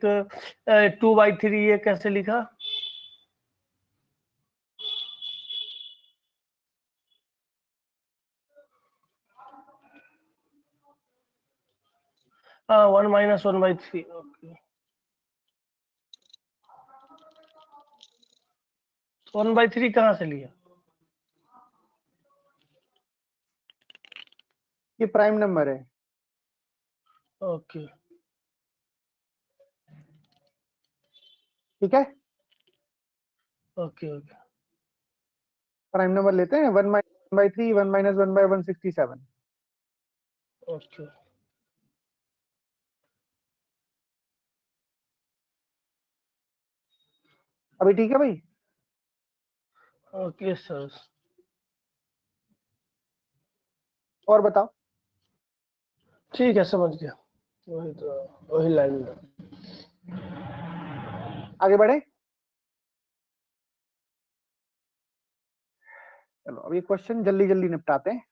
एक 2/3 ये कैसे लिखा? हाँ 1 - 1/3। ओके 1/3 कहाँ से लिया? ये प्राइम नंबर है। ओके ठीक है, ओके ओके प्राइम नंबर लेते हैं 1/3 1 - 1/167। ओके अभी ठीक है भाई? Okay sir. और बताओ। ठीक है समझ गया, वही लाइन में। आगे बढ़े। चलो अब ये क्वेश्चन जल्दी जल्दी निपटाते हैं।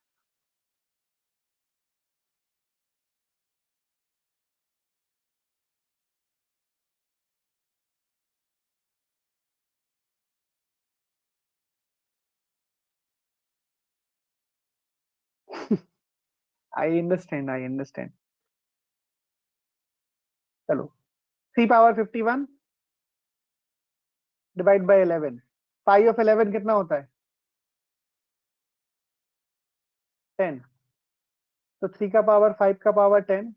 I understand. चलो 3 × 51 डिवाइड बाय 11। पाई ऑफ 11 कितना होता है? 10। तो 3 × 5 × 10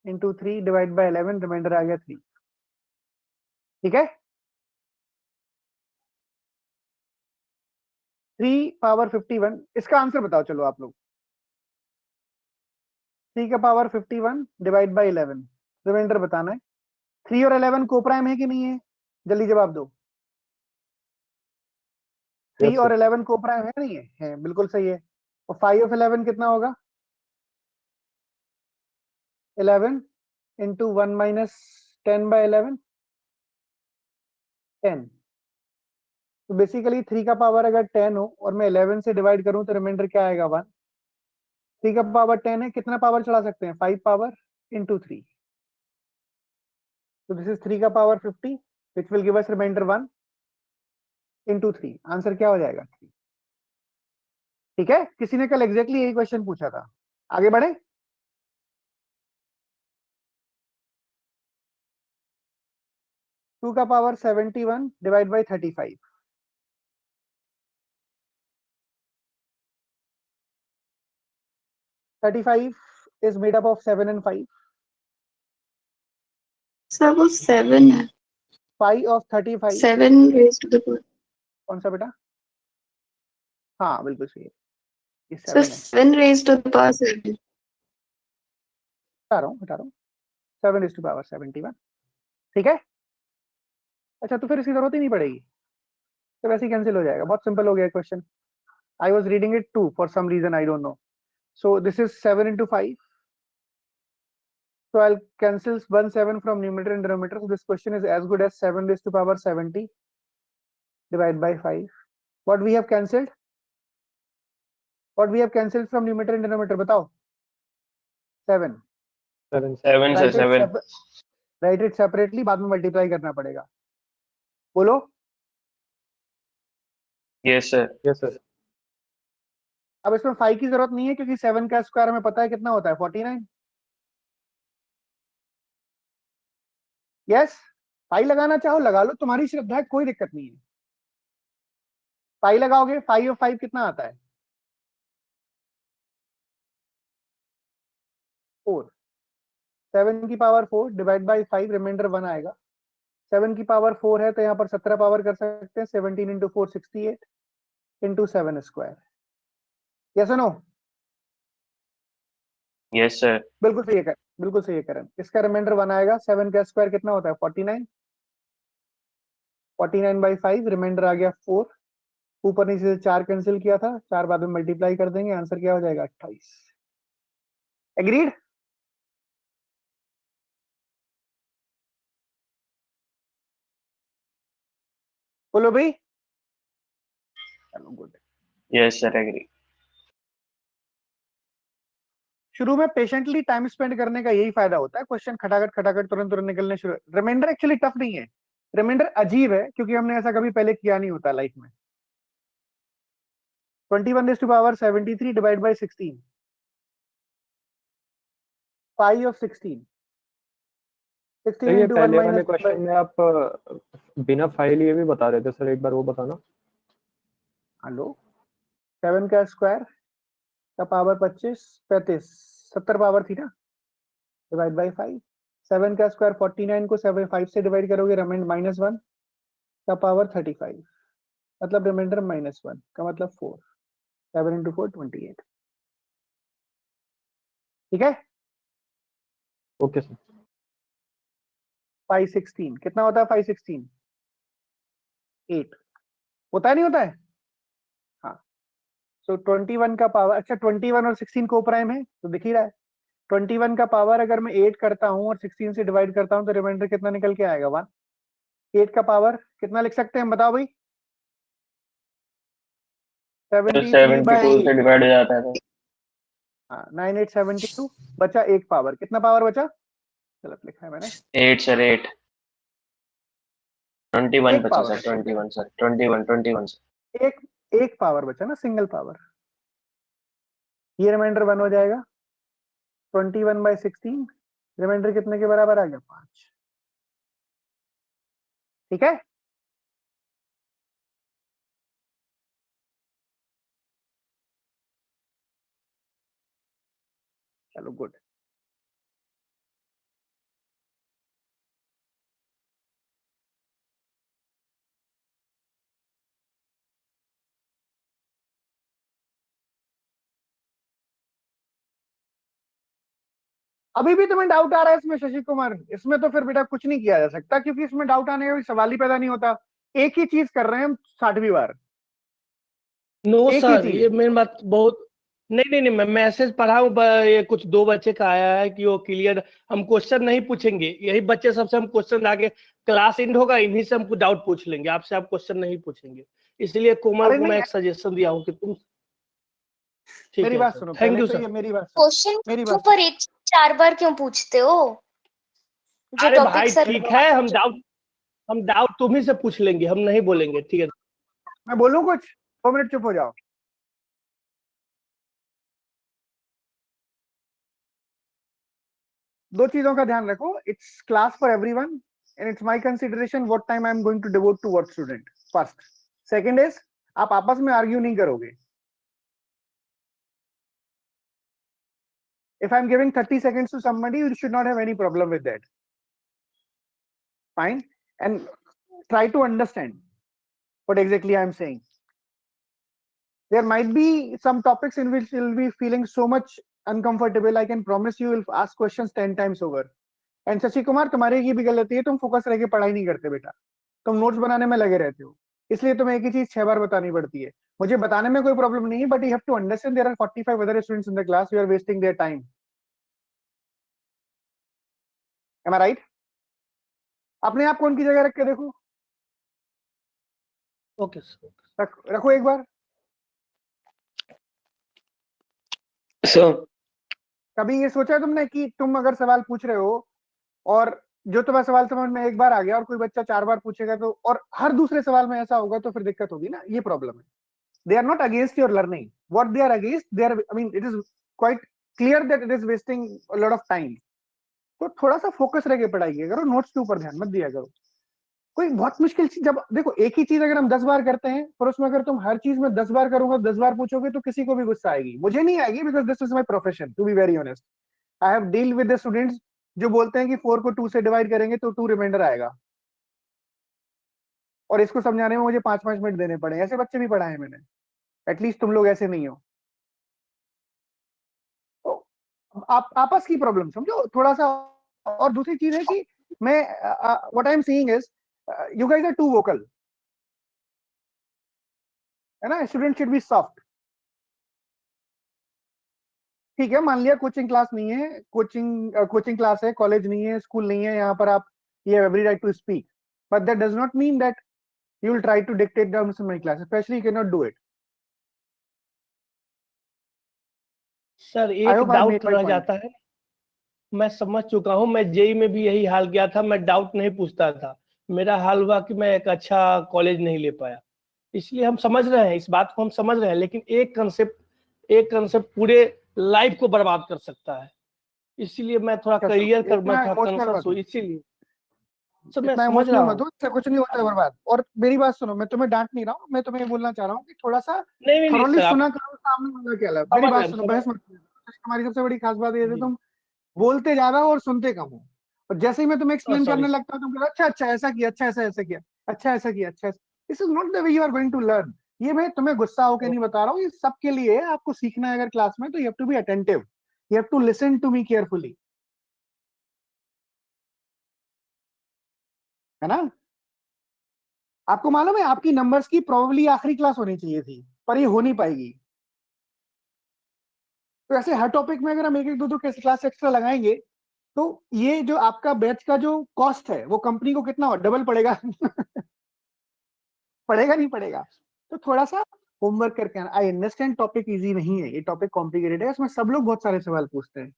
इंटू 3 डिवाइड बाय 11, रिमाइंडर आ गया 3। ठीक है, 3 × 51 इसका आंसर बताओ। चलो आप लोग 3 × 51 डिवाइड बाय 11, रिमाइंडर बताना है। 3 और 11 कोप्राइम है कि नहीं है? जल्दी जवाब दो। 3 और 11 कोप्राइम है नहीं है? है, बिल्कुल सही है। और 5 ऑफ 11 कितना होगा? 11 इंटू 1 - 10/11, 10। तो बेसिकली 3 का पावर अगर 10 हो और मैं 11 से डिवाइड करूं तो रिमाइंडर क्या आएगा? 1। 3 का पावर 10 है, कितना पावर चढ़ा सकते हैं? 5 पावर इंटू 3। तो दिस इज 3 का power 50 which will give us reminder 1 into 3। Answer क्या हो जाएगा? 3। ठीक है, किसी ने कल एग्जैक्टली यही क्वेश्चन पूछा था। आगे बढ़े। टू का power 71 divide by 35। 35 is made up of 7 and 5. Sir वो 7 है। 5 of 35। 7 raised to the power। कौन सा बेटा? हाँ बिल्कुल सही है, ये सर 7 है। 7 raised to the power 7। बता रहा हूँ 7 is to power 71। ठीक है, अच्छा तो फिर इसकी जरूरत ही नहीं पड़ेगी, तो वैसे ही कैंसिल हो जाएगा। बहुत सिंपल हो गया question. I was reading it too for some reason, I don't know. So this is 7 into 5. So I'll cancel 1 7 from numerator and denominator. So this question is as good as 7 raised to power 70 divided by 5. What we have cancelled? What we have cancelled from numerator and denominator? बताओ। 7 7 से 7 right it separately, बाद में multiply करना पड़ेगा। बोलो। Yes sir. अब इसमें 5 की जरूरत नहीं है क्योंकि 7 का स्क्वायर हमें पता है कितना होता है? 49। यस, पाई लगाना चाहो लगा लो, तुम्हारी श्रद्धा है, कोई दिक्कत नहीं है। पाई लगाओगे 5 और 5 कितना आता है? 4। 7 की पावर 4 डिवाइड बाई 5, रिमाइंडर 1 आएगा। 7 की पावर 4 है तो यहाँ पर 17 पावर कर सकते हैं। 17 into 4 68 into 7 square. Yes no? Yes sir. बिल्कुल सही है, बिल्कुल सही है करण। इसका रिमाइंडर 1 आएगा। 7 का स्क्वायर कितना होता है? 49। 49/5, रिमाइंडर आ गया 4। ऊपर नीचे से 4 कैंसिल किया था, 4 बाद में मल्टीप्लाई कर देंगे, आंसर क्या हो जाएगा? 28। एग्रीड? बोलो भाई। चलो गुड। Yes sir agree. शुरू में पेशेंटली टाइम स्पेंड करने का यही फायदा होता है, क्वेश्चन खटाखट खटाखट तुरंत तुरंत निकलने शुरू। रिमाइंडर एक्चुअली टफ नहीं है, रिमाइंडर अजीब है क्योंकि हमने ऐसा कभी पहले किया नहीं होता लाइफ में। 21⁻73 डिवाइड बाय 16, 5 of 16, 16 ये into 1 पहले वाले minus क्वेश्चन में आप बिना फाइल ये भी बता रहे थे सर, एक बार वो बताना। हेलो, 7 का स्क्वायर का पावर 25, 35, 70 पावर थी ना, डिवाइड बाय 5। 7 का स्क्वायर 49 को 5 से डिवाइड करोगे, रिमाइंडर -1 का पावर 35, मतलब रिमाइंडर -1 का मतलब 4। 7 into 4 28। ठीक है। Okay sir. 516 कितना होता है? 516 8 होता है, नहीं होता है? हाँ। सो 21 का पावर, अच्छा 21 और 16 को प्राइम है तो दिख ही रहा है। 21 का पावर अगर मैं 8 करता हूं और 16 से डिवाइड करता हूं तो रिमाइंडर कितना निकल के आएगा? 1। 8 का पावर कितना लिख सकते हैं बताओ भाई? 73 बाय 72 से डिवाइड हो जाता है। 9872 बचा 1 पावर। कितना पावर बचा? गलत लिखा है मैंने। 8 सर, 8 21 एक बचा पावर सर, 21 सर, 21 सर। एक पावर बचा ना, सिंगल पावर। ये रिमाइंडर 1 हो जाएगा। 21/16 रिमाइंडर कितने के बराबर आ गया? 5। ठीक है। चलो गुड। अभी भी तुम्हें डाउट आ रहा है इसमें शशि कुमार? इसमें तो फिर बेटा कुछ नहीं किया जा सकता क्योंकि इसमें डाउट आने का सवाल ही पैदा नहीं होता। एक ही चीज कर रहे हैं हम 60वीं बार। नो एक ही सर, चीज। ये मेरी बात बहुत नहीं, मैं मैसेज पढ़ा हूँ। ये कुछ 2 बच्चे का आया है कि वो क्लियर, हम क्वेश्चन नहीं पूछेंगे, यही बच्चे सबसे हम क्वेश्चन आगे क्लास एंड होगा इन्हीं से हम डाउट पूछ लेंगे, आपसे आप क्वेश्चन नहीं पूछेंगे। इसलिए कोमल अरे को मैं नहीं, एक सजेशन दिया हूँ कि तुम, ठीक मेरी है बात सर, सुनो थैंक पहले यू तो, सर। ये मेरी बात सुनो, क्वेश्चन मेरी पूछो बात पर एक 4 बार क्यों पूछते हो? जो अरे टॉपिक भाई सर ठीक है, हम डाउट तुम्ही से पूछ लेंगे, हम नहीं बोलेंगे, ठीक है। मैं बोलूं कुछ? 2 मिनट चुप हो जाओ। दो चीजों का ध्यान रखो, it's class for everyone and it's my consideration what time I am going to devote to what student. First. Second is, आप आपस में आर्ग्यू नहीं करोगे। If I'm giving 30 seconds to somebody, you should not have any problem with that. Fine. And try to understand what exactly I'm saying. There might be some topics in which you'll be feeling so much uncomfortable. I can promise you will ask questions 10 times over. And Shashi Kumar, तुम्हारी ये भी गलती है, तुम focus रह के पढ़ाई नहीं करते बेटा, तुम नोट्स बनाने में लगे रहते हो, इसलिए तुम्हें एक ही चीज 6 बार बतानी पड़ती है। मुझे बताने में कोई प्रॉब्लम नहीं है, but you have to understand there are 45 other students in the class, you are wasting their time. Am I right? अपने आप को उनकी जगह रख के देखो। Okay sir. रखो एक बार। सर कभी ये सोचा है तुमने कि तुम अगर सवाल पूछ रहे हो और जो तुम्हारा सवाल समझ में एक बार आ गया और कोई बच्चा 4 बार पूछेगा तो, और हर दूसरे सवाल में ऐसा होगा तो फिर दिक्कत होगी ना। ये प्रॉब्लम है। They are not against your learning, what they are against, they are, I mean it is quite clear that it is wasting a lot of time. तो थोड़ा सा फोकस रह के पढ़ाई किया करो, नोट्स के ऊपर ध्यान मत दिया करो। कोई बहुत मुश्किल चीज, जब देखो एक ही चीज अगर हम 10 बार करते हैं और उसमें अगर तुम हर चीज में 10 बार करूंगा, 10 बार पूछोगे तो किसी को भी गुस्सा आएगी, मुझे नहीं आएगी, because this is my profession to be very honest. I have deal with the students जो बोलते हैं कि 4 को 2 से डिवाइड करेंगे तो 2 रिमाइंडर आएगा, और इसको समझाने में मुझे 5-5 मिनट देने पड़े। ऐसे बच्चे भी पढ़ाए मैंने। एटलीस्ट तुम लोग ऐसे नहीं हो। तो आप आपस की प्रॉब्लम समझो थोड़ा सा। और दूसरी चीज है कि मैं, what I am seeing is you guys are too vocal, है ना। Student should be soft. ठीक है, मान लिया कोचिंग क्लास नहीं है, कोचिंग क्लास है, कॉलेज नहीं है, स्कूल नहीं है, यहाँ पर आप, ये every right to speak, but that does not mean that you will try to dictate down in my class, especially you cannot do it. Sir I एक hope I doubt made my रह point. जाता है, मैं समझ चुका हूँ, मैं JEE में भी यही हाल किया था, मैं डाउट नहीं पूछता था, मेरा हाल हुआ कि मैं एक अच्छा कॉलेज नहीं ले पाया। इसलिए हम समझ रहे हैं, इस बात को हम समझ रहे हैं, लेकिन एक कंसेप्ट पूरे लाइफ को बर्बाद कर सकता है, इसीलिए मैं थोड़ा क्या क्लियर कर, मैं इतना थोड़ा इमोशनल कॉन्शियस मत हूँ, हो, इसीलिए सर मैं इतना समझ रहा इमोशनल मत हूँ। हो, इससे कुछ नहीं होता है बर्बाद। और मेरी बात सुनो, मैं तुम्हें डांट नहीं रहा हूँ, मैं तुम्हें ये बोलना चाह रहा हूँ कि थोड़ा सा नहीं नहीं नहीं थॉरोली सर, आप सुना करो सामने वाला क्या है। मेरी समझ रहे बात हैं, सुनो, समझ बहस मत करो। हमारी सबसे बड़ी खास बात ये है, जी तुम बोलते ज्यादा हो और सुनते कम हो। और जैसे ही मैं तुम्हें एक्सप्लेन सॉरी करने लगता हूँ, तुम कहते हो, अच्छा अच्छा ऐसा किया, अच्छा ऐसा ऐसा किया, अच्छा ऐसा किया, अच्छा। This is not the way you are going to learn. ये मैं तुम्हें गुस्सा होकर नहीं बता रहा हूँ, ये सबके लिए है। आपको सीखना है अगर क्लास में, तो you have to be attentive, you have to listen to me carefully, है ना। आपको मालूम है, आपकी नंबर्स की प्रोबेबली आखिरी क्लास होनी चाहिए थी, पर ये हो नहीं पाएगी। तो ऐसे हर टॉपिक में अगर हम एक एक दो दो क्लास एक्स्ट्रा लगाएंगे, तो ये जो आपका बैच का जो कॉस्ट है, वो कंपनी को कितना डबल पड़ेगा। पड़ेगा नहीं पड़ेगा। तो थोड़ा सा होमवर्क करके आना। आई अंडरस्टैंड टॉपिक इजी नहीं है, ये टॉपिक कॉम्प्लिकेटेड है, इसमें सब लोग बहुत सारे सवाल पूछते हैं।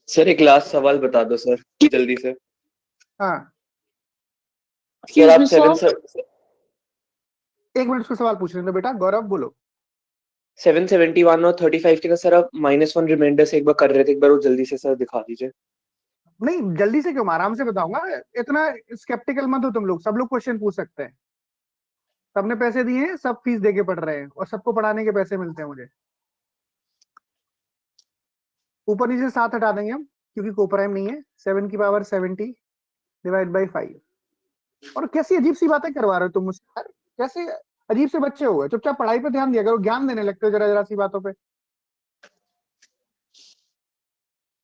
सर एक लास्ट सवाल बता दो सर, जल्दी से। हाँ, सर आप Excuse me, sir. एक मिनट उसका सवाल पूछ रहे थे बेटा, गौरव बोलो। 771 और 35 के सर आप -1 रिमाइंडर से एक बार कर रहे थे, एक बार वो जल्दी से सर दिखा दीजिए। नहीं जल्दी से क्यों, मैं आराम से बताऊंगा। इतना स्केप्टिकल मत हो तुम लोग, सब लोग क्वेश्चन पूछ सकते हैं। सबने पैसे दिए हैं, सब फीस दे के पढ़ रहे हैं, और सबको पढ़ाने के पैसे मिलते हैं मुझे। ऊपर नीचे 7 हटा देंगे हम, क्योंकि कोप्राइम नहीं है। 7 की पावर 70 डिवाइड बाई 5। और कैसी अजीब सी बातें करवा रहे हो तुम मुझसे यार, कैसे अजीब से बच्चे हो गए। चुपचाप पढ़ाई पे ध्यान दिया करो, ज्ञान देने लगते हो जरा जरा सी बातों पे।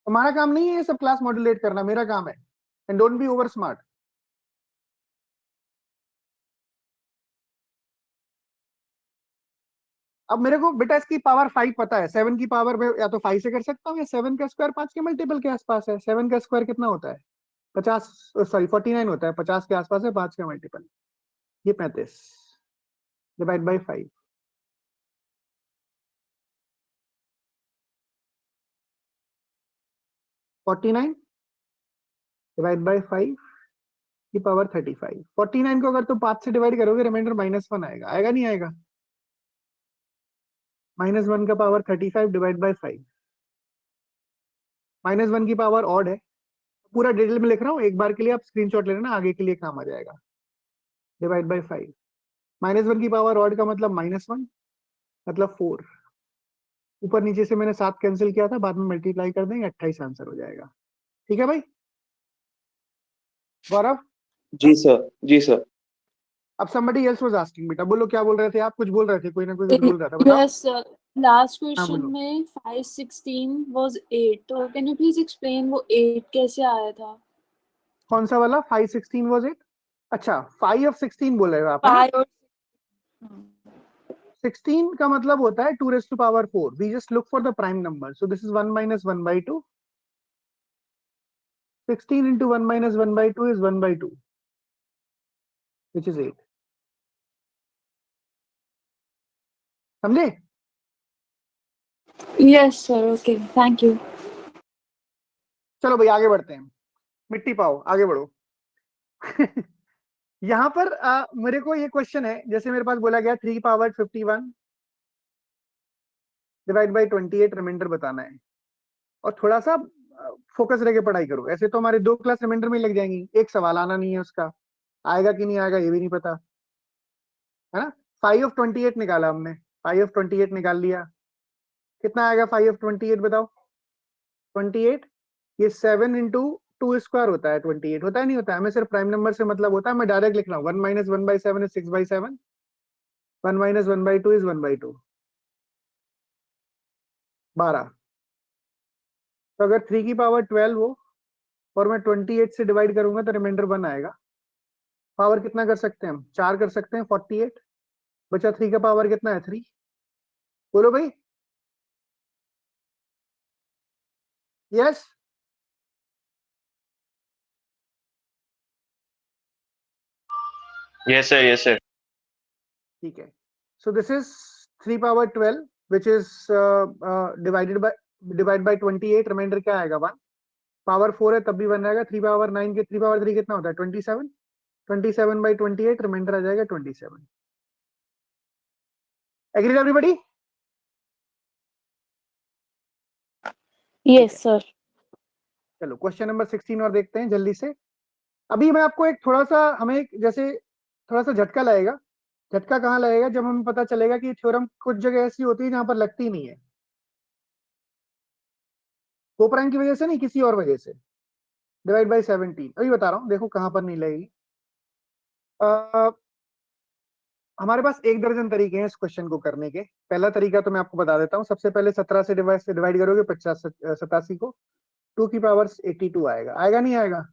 तुम्हारा काम नहीं है ये सब क्लास मॉड्यूलेट करना, मेरा काम है। And don't be over smart. अब मेरे को बेटा इसकी पावर 5 पता है, 7 की पावर में या तो 5 से कर सकता हूँ, या 7 का स्क्वायर 5 के मल्टीपल के आसपास है। 7 का स्क्वायर कितना होता है, 50, सॉरी 49 होता है, 50 के आसपास है 5 का मल्टीपल। ये 35 डिवाइड बाई 5। 49 डिवाइड बाई 5 की पावर 35। 49 को अगर तुम 5 से डिवाइड करोगे, रिमाइंडर -1 आएगा, आएगा नहीं आएगा। -1 का पावर 35 डिवाइड बाई 5। -1 की पावर ऑड है, पूरा डिटेल में लिख रहा हूँ, एक बार के लिए आप स्क्रीनशॉट ले लेना, आगे के लिए काम आ जाएगा। Divide by 5। -1 की पावर ऑड का मतलब -1, मतलब 4। ऊपर नीचे से मैंने 7 कैंसिल किया था, बाद में मल्टीप्लाई कर देंगे, 28 आंसर हो जाएगा। ठीक है भाई। गौरव, जी सर, जी सर। अब somebody else was asking, बेटा बोलो क्या बोल रहे थे आप, कुछ बोल रहे थे, कोई ना कोई कुछ बोल रहा था, बताओ। Yes, sir. Last हाँ question बोलो। में 516 was 8. तो can you please explain वो 8 कैसे आया था? कौन सा वाला 516 was it? अच्छा 5 of 16 बोल रहे हो आप, है ना। 5 और 16 का मतलब होता है 2 raised to power 4। We just look for the prime number. So this is 1 minus 1 by 2. 16 into 1 minus 1 by 2 is 1 by 2, which is 8. समझे। Yes, sir. Okay. Thank you. चलो भाई आगे बढ़ते हैं, मिट्टी पाओ, आगे बढ़ो। यहाँ पर मेरे को ये क्वेश्चन है, जैसे मेरे पास बोला गया 3 पावर 51 डिवाइड बाई 28 रिमाइंडर बताना है। और थोड़ा सा फोकस रह के पढ़ाई करो, ऐसे तो हमारे 2 क्लास रिमाइंडर में लग जाएंगी, एक सवाल आना नहीं है उसका, आएगा कि नहीं आएगा ये भी नहीं पता, है ना। 5 of 28 निकाला हमने, 5 of 28 निकाल लिया, कितना आएगा 5 of 28 बताओ। 28, ये 7 into 2 स्क्वायर होता है, 28 होता है नहीं होता है। हमें सिर्फ प्राइम नंबर से मतलब होता है, मैं डायरेक्ट लिख रहा हूँ 1 minus 1 by 7 is 6 by 7, 1 minus 1 by 2 is 1 by 2, 12। तो अगर 3 की पावर 12 हो और मैं 28 से डिवाइड करूंगा तो रिमाइंडर 1 आएगा। पावर कितना कर सकते हैं हम, 4 कर सकते हैं, 48 बचा। 3 का पावर कितना है, 3। बोलो भाई। Yes. Yes sir, yes sir. ठीक है, so this is 3 power 12 which is divide by 28, reminder क्या आएगा 1, पावर 4 है तब भी 1 आएगा, 3 पावर 9 के 3 पावर 3 कितना होता है 27, 27 बाय 28, रिमाइंडर आ जाएगा 27। Agreed everybody? Yes sir. चलो क्वेश्चन नंबर 16 और देखते हैं जल्दी से। अभी मैं आपको एक थोड़ा सा, हमें जैसे थोड़ा सा झटका लगेगा। झटका कहाँ लगेगा? जब हमें पता चलेगा कि थ्योरम कुछ जगह ऐसी होती है जहां पर लगती नहीं है, कोपरैंक की वजह से नहीं, किसी और वजह से। डिवाइड बाय 17 अभी बता रहा हूँ, देखो कहां पर नहीं लगेगी। हमारे पास 1 दर्जन तरीके हैं इस क्वेश्चन को करने के। पहला तरीका तो मैं आपको बता देता हूँ। सबसे पहले 17 से डिवाइड करोगे 87 को, 2 की पावर 82 आएगा। आएगा नहीं आएगा?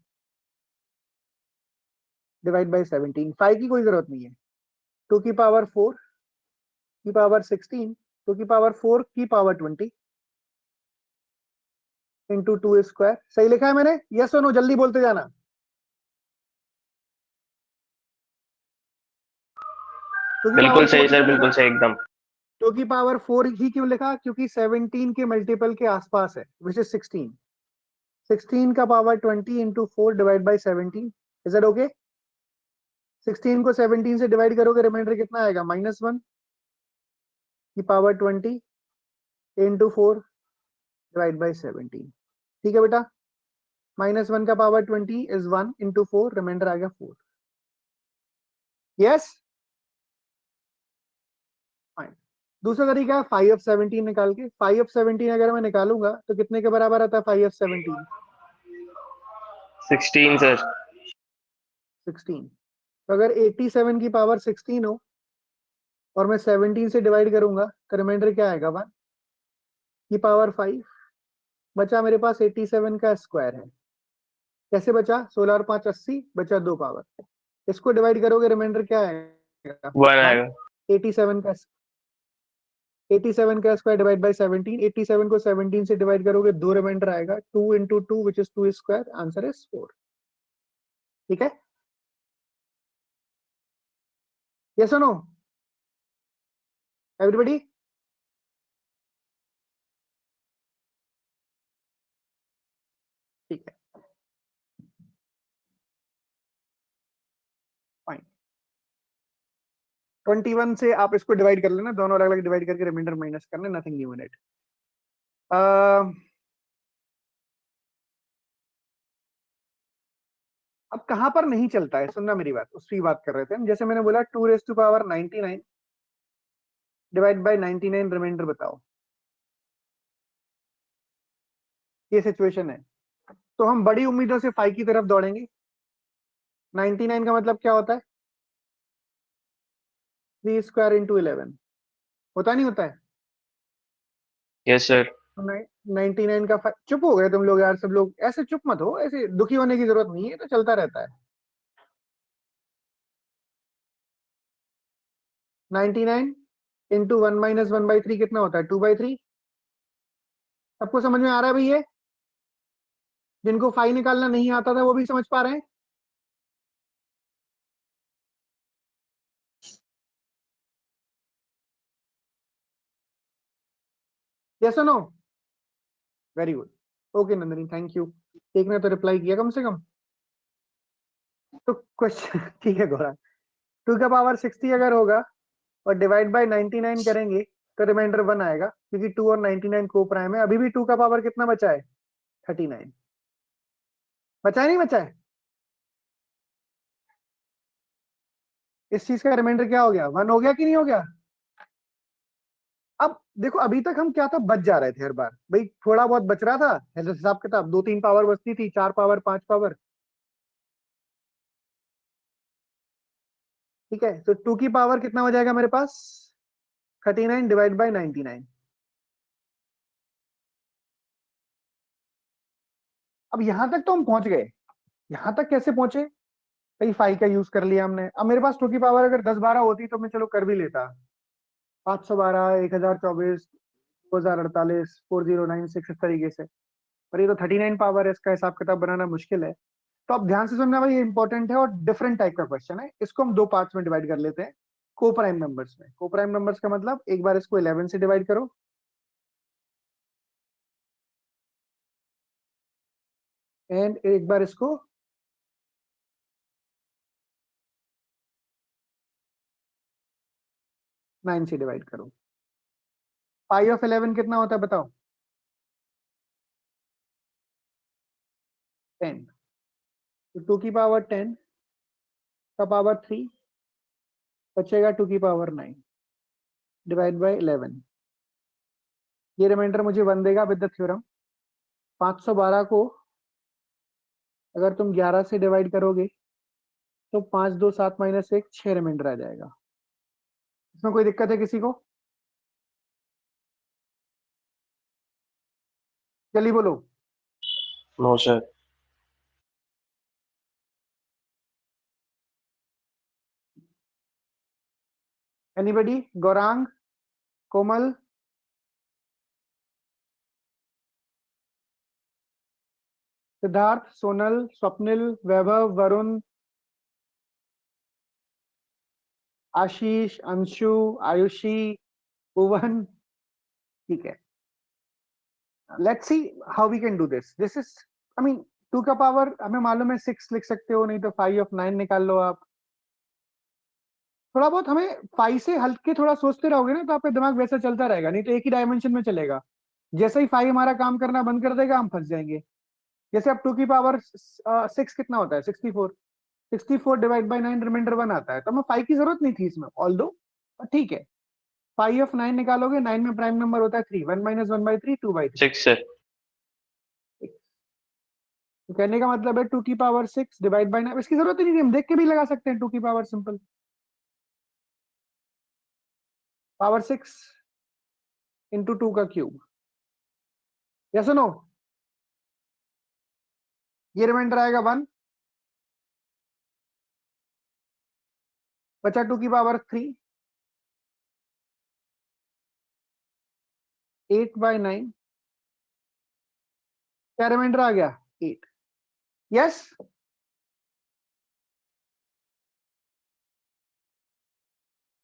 डिवाइड बाय 17, 5 की कोई जरूरत नहीं है। 2 की पावर 4 की पावर 16, 2 की पावर 4 की पावर 20 इंटू 2 स्क्वायर। सही लिखा है मैंने? यस और नो जल्दी बोलते जाना। बिल्कुल सही सर, बिल्कुल सही एकदम। 2 की पावर 4 ही क्यों लिखा? क्योंकि 17 के मल्टीपल के आसपास है, विच इज 16। 16 का power 20 into 4 divide by 17। Is that okay? 16 को 17 से डिवाइड करोगे, रिमाइंडर कितना आएगा? -1 की पावर 20 इंटू 4 डिवाइड बाई 17। ठीक है बेटा? -1 का पावर 20 इज 1 इंटू 4, रिमाइंडर आ गया 4। Yes, fine. दूसरा तरीका है 5f17 निकाल के। 5f17 अगर मैं निकालूंगा तो कितने के बराबर आता है 5f17? 16 सर। 16। तो अगर 87 की पावर 16 हो और मैं 17 से डिवाइड करूंगा तो रिमाइंडर क्या आएगा? 1 की पावर 5। बचा मेरे पास 87 का स्क्वायर है। कैसे बचा? 16 और 5 80, बचा 2 पावर। इसको डिवाइड करोगे, रिमाइंडर क्या आएगा? 1 आएगा। 87 का स्क्वायर डिवाइड बाय 17। 87 को 17 से डिवाइड करोगे, 2 रिमाइंडर आएगा। 2 into 2 which is 2 square, answer is 4। ठीक है? यस और नो एवरीबॉडी? ठीक है, फाइन। 21 से आप इसको डिवाइड कर लेना, दोनों अलग अलग डिवाइड करके रिमाइंडर माइनस करना, नथिंग न्यू इन इट। अब कहां पर नहीं चलता है, सुनना मेरी बात, उसकी बात कर रहे थे हम। जैसे मैंने बोला 2⁻99 डिवाइड बाय 99, रिमाइंडर बताओ। ये सिचुएशन है, तो हम बड़ी उम्मीदों से 5 की तरफ दौड़ेंगे। 99 का मतलब क्या होता है? 3 स्क्वायर इंटू 11 होता नहीं होता है? Yes sir. 99 का चुप हो गए तुम लोग यार, सब लोग ऐसे चुप मत हो, ऐसे दुखी होने की जरूरत नहीं है, तो चलता रहता है। 99 इंटू 1 माइनस 1/3 कितना होता है? 2/3। सबको समझ में आ रहा है भैया? जिनको 5 निकालना नहीं आता था वो भी समझ पा रहे हैं? यस और no? Very good, okay Nandini, thank you. एक ने तो रिप्लाई किया कम से कम। तो क्वेश्चन ठीक है गौरा। 2 का पावर 60 अगर होगा और डिवाइड बाय 99 करेंगे तो रिमाइंडर 1 आएगा, क्योंकि 2 और 99 को प्राइम है। अभी भी 2 का पावर कितना बचा है? 39। बचा है नहीं बचा है? इस चीज का रिमाइंडर क्या हो गया? 1 हो गया कि नहीं हो गया? अब देखो, अभी तक हम क्या था, बच जा रहे थे हर बार भाई, थोड़ा बहुत बच रहा था, ऐसे हिसाब किताब 2-3 पावर बचती थी, 4 पावर 5 पावर। ठीक है, तो 2 की पावर कितना हो जाएगा मेरे पास? 39 डिवाइड बाय 99। अब यहां तक तो हम पहुंच गए। यहां तक कैसे पहुंचे भाई? 5 का यूज कर लिया हमने। अब मेरे पास 2 की पावर अगर 10-12 होती तो मैं चलो कर भी लेता, 512, 1024, 2048, 4096, इस तरीके से। पर ये तो 39 पावर है, इसका हिसाब किताब बनाना मुश्किल है। तो अब ध्यान से सुनना भाई, ये इंपॉर्टेंट है और डिफरेंट टाइप का क्वेश्चन है। इसको हम 2 पार्ट्स में डिवाइड कर लेते हैं। को प्राइम नंबर्स में। को प्राइम नंबर्स का मतलब एक बार इसको 11 से डिवाइड करो, एंड एक बार इसको 9 से डिवाइड करो। पाई ऑफ 11 कितना होता है बताओ? 10। तो 2 की पावर 10 का पावर 3 बचेगा 2 की पावर 9 डिवाइड बाय 11। ये रिमाइंडर मुझे 1 देगा विद द थ्योरम। 512 को अगर तुम 11 से डिवाइड करोगे तो 5 2 7 माइनस 1 6 रिमाइंडर आ जाएगा। इसमें कोई दिक्कत है किसी को? जल्दी बोलो। No sir. Anybody? Gaurang, Komal, Siddharth, Sonal, Swapnil, Vaibhav, Varun, Ashish, Anshu, Ayushi, Bhuvan. ठीक है, let's see how we can do this. This is, I mean 2 का पावर हमें मालूम है 6 लिख सकते हो, नहीं तो 5 ऑफ 9 निकाल लो आप। थोड़ा बहुत हमें 5 से हल्के थोड़ा सोचते रहोगे ना तो आपका दिमाग वैसा चलता रहेगा, नहीं तो एक ही डायमेंशन में चलेगा। जैसे ही 5 हमारा काम करना बंद कर देगा हम फंस जाएंगे। जैसे अब 2 की पावर 6 कितना होता है? 64। 64 डिवाइड बाय 9 रिमाइंडर 1 आता है, तो हमें 5 की जरूरत नहीं थी इसमें, ऑल्दो ठीक है। 5 ऑफ 9 निकालोगे, 9 में प्राइम नंबर होता है 3, 1 माइनस 1 बाई 3 2 बाई 3। 6 सर। तो कहने का मतलब है 2 की पावर 6 डिवाइड बाय 9, इसकी जरूरत ही नहीं थी, हम देख के भी लगा सकते हैं 2 की पावर सिंपल पावर 6 इंटू 2 का क्यूब। या सुनो, ये रिमाइंडर आएगा 1, बचा 2 की पावर 3 8 बाय 9, क्या रिमाइंडर आ गया? 8। Yes,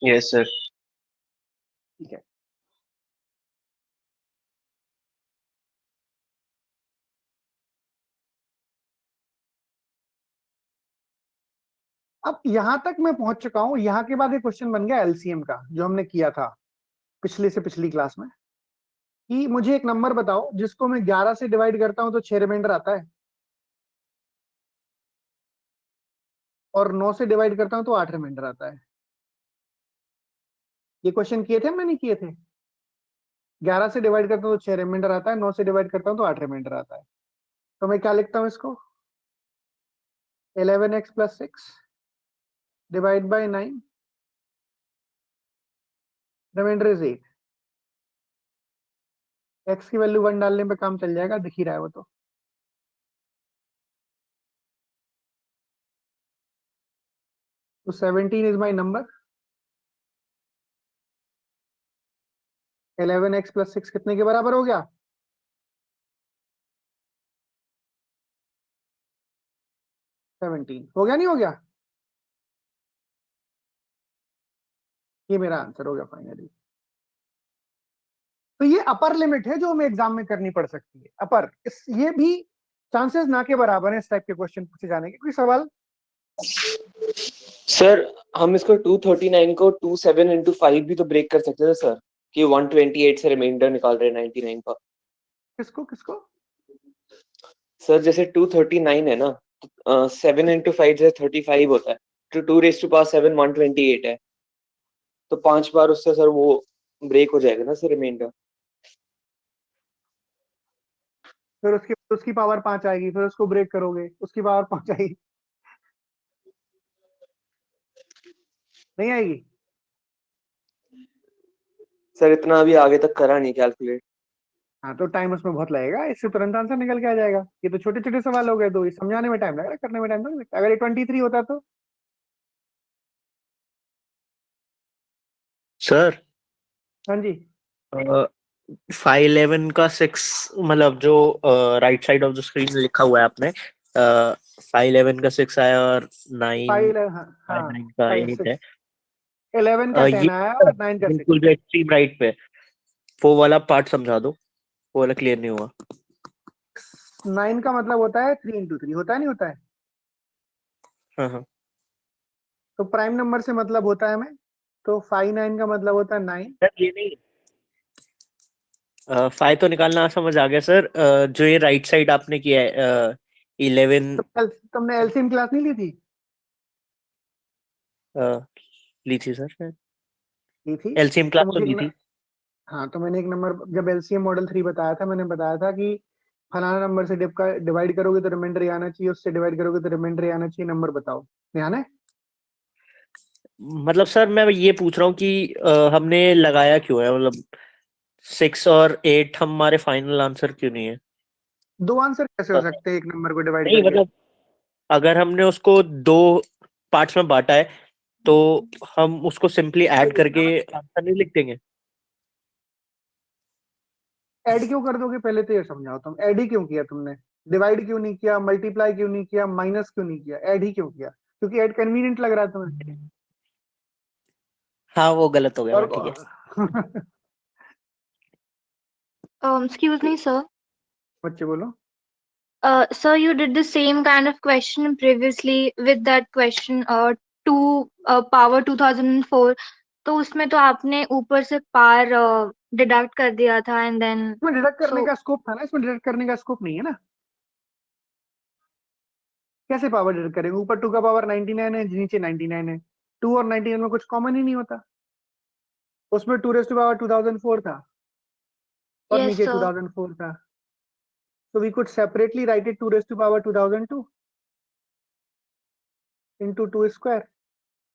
yes sir. ठीक है। अब यहां तक मैं पहुंच चुका हूं, यहां के बाद एक क्वेश्चन बन गया एलसीएम का, जो हमने किया था पिछले से पिछली क्लास में, कि मुझे एक नंबर बताओ जिसको मैं 11 से डिवाइड करता हूं तो 6 रिमाइंडर आता है, और 9 से डिवाइड करता हूं तो 8 रिमाइंडर आता है। ये क्वेश्चन किए थे हमने, नहीं किए थे? 11 से डिवाइड करता हूं तो 6 रिमाइंडर आता है, 9 से डिवाइड करता हूं तो 8 रिमाइंडर आता है। तो मैं क्या लिखता हूं इसको? 11x plus 6 divide by 9 reminder is 8। x की वैल्यू 1 डालने पे काम चल जाएगा, दिख ही रहा है वो तो। तो 17 is my number. 11x plus 6 कितने के बराबर हो गया? 17 हो गया, नहीं हो गया? ये मेरा आंसर हो गया फाइनली। तो ये अपर लिमिट है जो हमें एग्जाम में करनी पड़ सकती है, अपर। ये भी चांसेस ना के बराबर है इस टाइप के क्वेश्चन पूछे जाने के। कोई सवाल? सर हम इसको 239 को 27 into 5 भी तो ब्रेक कर सकते थे सर, कि 128 से रिमाइंडर निकाल रहे हैं 99 का। किसको किसको? सर जैसे 239 है ना, 7 into 5 जैसे 35 होता है, तो 2 raised to power 7 128 है, तो 5 बार उससे सर वो ब्रेक हो जाएगा ना सर रिमाइंडर। फिर उसकी पावर 5 आएगी, फिर उसको ब्रेक करोगे, उसकी पावर 5 आएगी, नहीं आएगी? सर इतना अभी आगे तक करा नहीं कैलकुलेट। हाँ, तो टाइम उसमें बहुत लगेगा, इससे तुरंत आंसर निकल के आ जाएगा। ये तो छोटे छोटे सवाल हो गए, तो ये समझाने में टाइम लगेगा, करने में टाइम नहीं लगता। अगर ये 23 होता तो? सर हाँ जी। 511 का 6, मतलब जो right side of the screen लिखा हुआ है आपने, 511 का 6 आया और 9 फाइव, हाँ हाँ, 9 का 8 है। 11 का 10 ये आया और 9 का 6। बिल्कुल भी एक्सट्रीम राइट पे, वो वाला पार्ट समझा दो, वो वाला क्लियर नहीं हुआ। 9 का मतलब होता है 3 into 3, होता है नहीं होता है? हाँ हाँ। तो प्राइम नंबर से मतलब होता है हमें, तो 5 9 का मतलब होता है 9। सर ये नहीं, 5 तो निकालना समझ आ गया सर। जो ये राइट साइड आपने किया है 11 तो कल तुमने एलसीएम क्लास नहीं ली थी? ली थी सर, ली थी। एलसीएम तो क्लास तो मुझे ली थी। हाँ, तो मैंने एक नंबर जब एलसीएम मॉडल 3 बताया था, मैंने बताया था कि फलाना नंबर से डिवाइड करोगे तो रिमाइंडर ही आना चाहिए, उससे डिवाइड करोगे तो रिमाइंडर ही आना चाहिए, नंबर बताओ। ध्यान है? मतलब सर मैं ये पूछ रहा हूँ कि हमने लगाया क्यों है, मतलब 6 और 8 हमारे फाइनल आंसर क्यों नहीं है? दो आंसर कैसे हो सकते हैं एक नंबर को डिवाइड नहीं करके? मतलब अगर हमने उसको 2 पार्ट्स में बांटा है तो हम उसको सिंपली ऐड करके आंसर नहीं लिख देंगे? ऐड क्यों कर दोगे, पहले तो ये समझाओ। तुम ऐड ही क्यों किया तुमने? डिवाइड क्यों नहीं किया, मल्टीप्लाई क्यों नहीं किया, माइनस क्यों नहीं किया, ऐड ही क्यों किया? क्योंकि ऐड कन्वीनियंट लग रहा है तुम्हें। हाँ वो गलत हो गया, और ठीक है। Excuse me, sir. बच्चे बोलो। Sir, you did the same kind of question previously with that question, 2 power 2004. तो उसमें तो आपने ऊपर से पार डिडक्ट कर दिया था एंड देन इसमें डिडक्ट करने सो का स्कोप था ना, इसमें डिडक्ट करने का स्कोप नहीं है ना। कैसे पावर डिडक्ट करेंगे? ऊपर 2 का पावर 99 है, नीचे 99 है। 2 और 99 में कुछ कॉमन ही नहीं होता। उसमें 2 रेज़ टू पावर 2004 था और यस नीचे सर 2004 था। So we could separately write it 2 raised to power 2002 into 2 square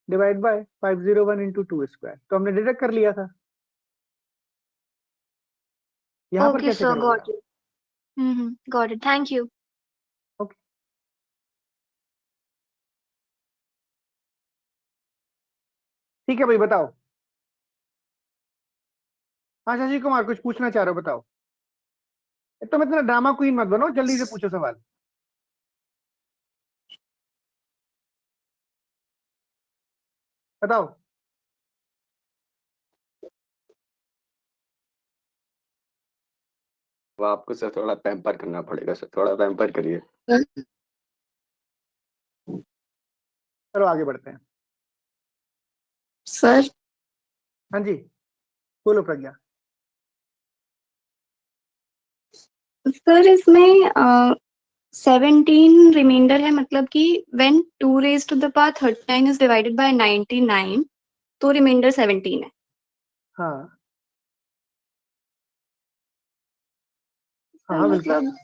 divide by 501 into 2 square। तो हमने डिडक्ट कर लिया था। यहाँ पर ओके कैसे सर करोगे गॉट आप? It got it thank you okay, ठीक है भाई, बताओ। हाँ शशि कुमार, कुछ पूछना चाह रहे हो, बताओ। तुम इतना ड्रामा क्वीन मत बनो, जल्दी से पूछो सवाल। बताओ। वो आपको सर थोड़ा पैम्पर करना पड़ेगा सर, थोड़ा पैम्पर करिए। चलो आगे बढ़ते हैं। सर हाँ जी, बोलो प्रज्ञा। सर इसमें 17 रिमाइंडर है, मतलब कि when 2 raise to the power 39 is divided by 99 तो रिमाइंडर 17 है। हाँ सर हाँ बिल्कुल। मतलब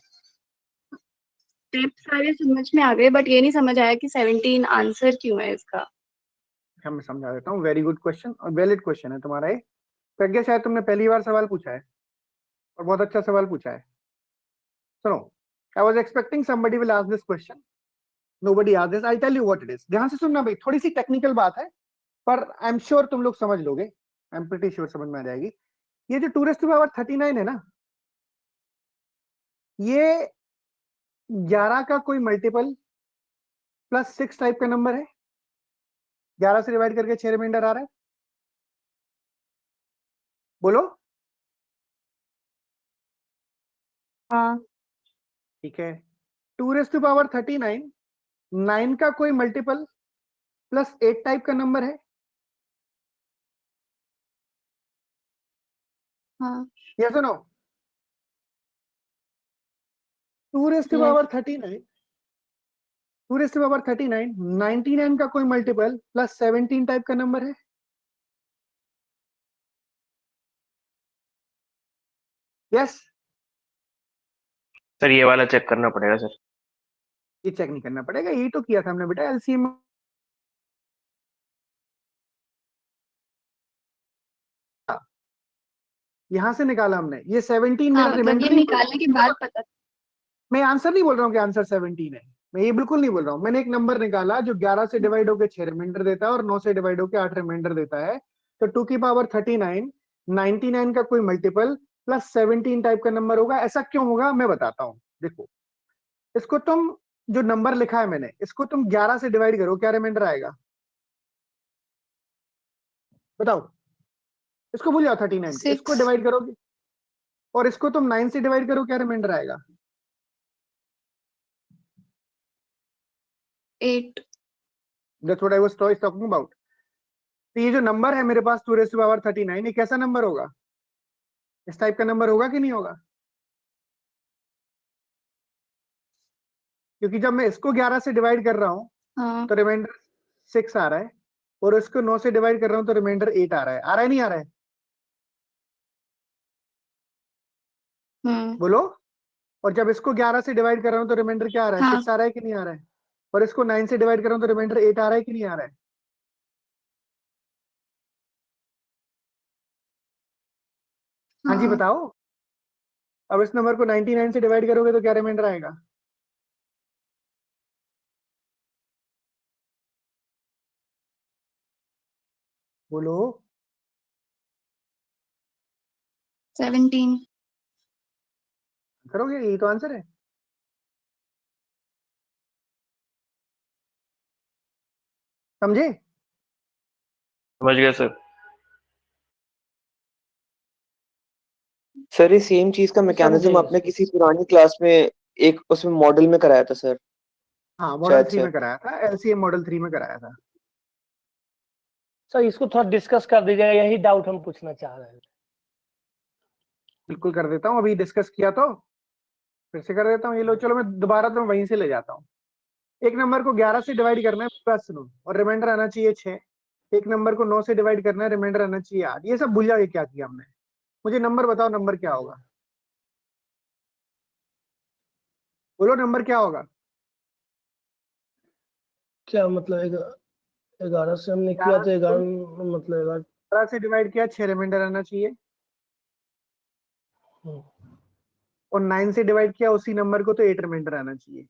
स्टेप सारे समझ में आ गए, बट ये नहीं समझ आया कि 17 आंसर क्यों है इसका। मैं समझा देता हूँ। वेरी गुड क्वेश्चन और वैलिड क्वेश्चन है तुम्हारा ये। प्रज्ञा, शायद तुमने पहली बार सवाल पूछा है और बहुत अच्छा सवाल पूछा है। सुनो, I was expecting somebody will ask this question. Nobody asked this. I'll tell you what it is. ध्यान से सुनना भाई, थोड़ी सी टेक्निकल बात है पर आई एम श्योर तुम लोग समझ लोगे। आई एम प्रीटी श्योर समझ में आ जाएगी। ये जो 2 raised to power 39 है ना, ये 11 का कोई मल्टीपल प्लस 6 टाइप का नंबर है। 11 से डिवाइड करके 6 रिमाइंडर आ रहा है। बोलो। हाँ ठीक है, 2 raised to power 39 9 का कोई मल्टीपल प्लस 8 टाइप का नंबर है। हाँ यस और no? 2 raised to yes power 39 2 raised to power 39 99 का कोई मल्टीपल प्लस 17 टाइप का नंबर है। यस, सर ये वाला चेक करना पड़ेगा सर। ये चेक नहीं करना पड़ेगा, यही तो किया था हमने बेटा एलसीएम। यहां से निकाला हमने, ये 17 हाँ मेरा मतलब ये रिमाइंडर नहीं। निकालने के बाद पता। मैं आंसर नहीं बोल रहा हूँ कि आंसर 17 है, मैं ये बिल्कुल नहीं बोल रहा हूँ। मैंने एक नंबर निकाला जो 11 से डिवाइड होकर 6 रिमाइंडर देता है और 9 से डिवाइड होकर 8 रिमाइंडर देता है। तो 2 की पावर 39 99 का कोई मल्टीपल प्लस 17 टाइप का नंबर होगा। ऐसा क्यों होगा मैं बताता हूँ। देखो, इसको तुम, जो नंबर लिखा है मैंने, इसको तुम 11 से डिवाइड करो, क्या रिमाइंडर आएगा? बताओ, इसको भूल जाओ 39, Six. इसको डिवाइड करोगे और इसको तुम 9 से डिवाइड करो, क्या रिमाइंडर आएगा? 8. That's what I was talking about. तो ये जो नंबर है मेरे पास 2⁻39, ये कैसा नंबर होगा? इस टाइप का नंबर होगा कि नहीं होगा? क्योंकि जब मैं इसको 11 से डिवाइड कर रहा हूं हाँ. तो रिमाइंडर 6 आ रहा है, और इसको 9 से डिवाइड कर रहा हूं तो रिमाइंडर 8 आ रहा है। आ रहा है नहीं आ रहा है? बोलो। और जब इसको 11 से डिवाइड कर रहा हूं तो रिमाइंडर क्या आ रहा है? हाँ. 6 आ रहा है कि नहीं आ रहा है? और इसको 9 से डिवाइड कर रहा हूं तो रिमाइंडर 8 आ रहा है कि नहीं आ रहा है? हाँ जी हाँ. बताओ। अब इस नंबर को 99 से डिवाइड करोगे तो क्या रिमाइंडर आएगा? बोलो। 17. करोगे, यही तो आंसर है। समझे? समझ गए सर। सर ये सेम चीज का मैकेनिज्म समझे। आपने किसी पुरानी क्लास में एक उसमें मॉडल में कराया था सर। हाँ, मॉडल शायद 3 सर। में कराया था, एलसीएम मॉडल 3 में कराया था। सर इसको थोड़ा डिस्कस कर दीजिएगा, यही डाउट हम पूछना चाह रहे हैं। बिल्कुल कर देता हूँ, अभी डिस्कस किया तो फिर से कर देता हूँ। ये लो, चलो मैं दोबारा तो वहीं से ले जाता हूँ। एक नंबर को 11 से डिवाइड करना है, बात सुनो, और रिमाइंडर आना चाहिए 6। एक नंबर को 9 से डिवाइड करना है, रिमाइंडर आना चाहिए 8। ये सब भूल जाओ, ये क्या किया हमने। मुझे नंबर बताओ, नंबर क्या होगा? बोलो नंबर क्या होगा? क्या मतलब 11 से हमने किया 11 तो 11 मतलब 11 से डिवाइड किया, 6 रिमाइंडर आना चाहिए। 11। और 9 से डिवाइड किया उसी नंबर को, तो 8 रिमाइंडर आना चाहिए।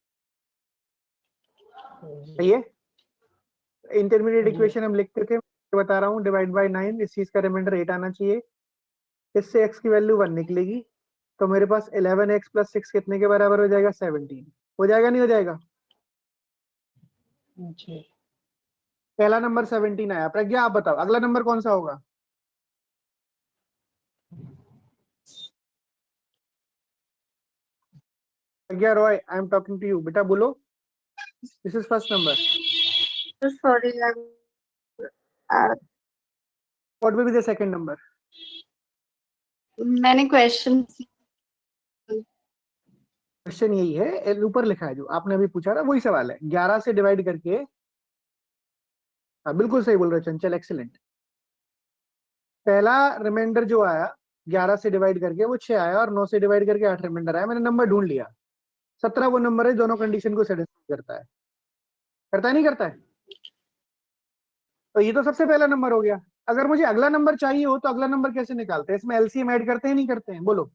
सही है? इंटरमीडिएट जी। इक्वेशन हम लिखते थे, बता रहा हूँ, डिवाइड बाय 9, इस चीज का रिमाइंडर 8 आना चाहिए। इससे x की वैल्यू 1 निकलेगी, तो मेरे पास 11x + 6 कितने के बराबर हो जाएगा? 17। हो जाएगा नहीं हो जाएगा? जी। पहला नंबर 17 आया। प्रज्ञा आप बताओ अगला नंबर कौन सा होगा? Pragya Roy, I am talking to you, बेटा बोलो। This is first number. Sorry. What will be the second number? मैंने क्वेश्चन क्वेश्चन यही है, ऊपर लिखा है जो आपने अभी पूछा था, वही सवाल है। 11 से डिवाइड करके, हाँ बिल्कुल सही बोल रहे हो चंचल, एक्सीलेंट। पहला रिमाइंडर जो आया 11 से डिवाइड करके वो 6 आया, और 9 से डिवाइड करके 8 रिमाइंडर आया। मैंने नंबर ढूंढ लिया। 17 वो नंबर है, दोनों कंडीशन को सेटिस्फाई करता है। करता है नहीं करता है? तो ये तो सबसे पहला नंबर हो गया। अगर मुझे अगला नंबर चाहिए हो तो अगला नंबर कैसे निकालते हैं? इसमें एलसीएम ऐड करते हैं नहीं करते हैं? बोलो।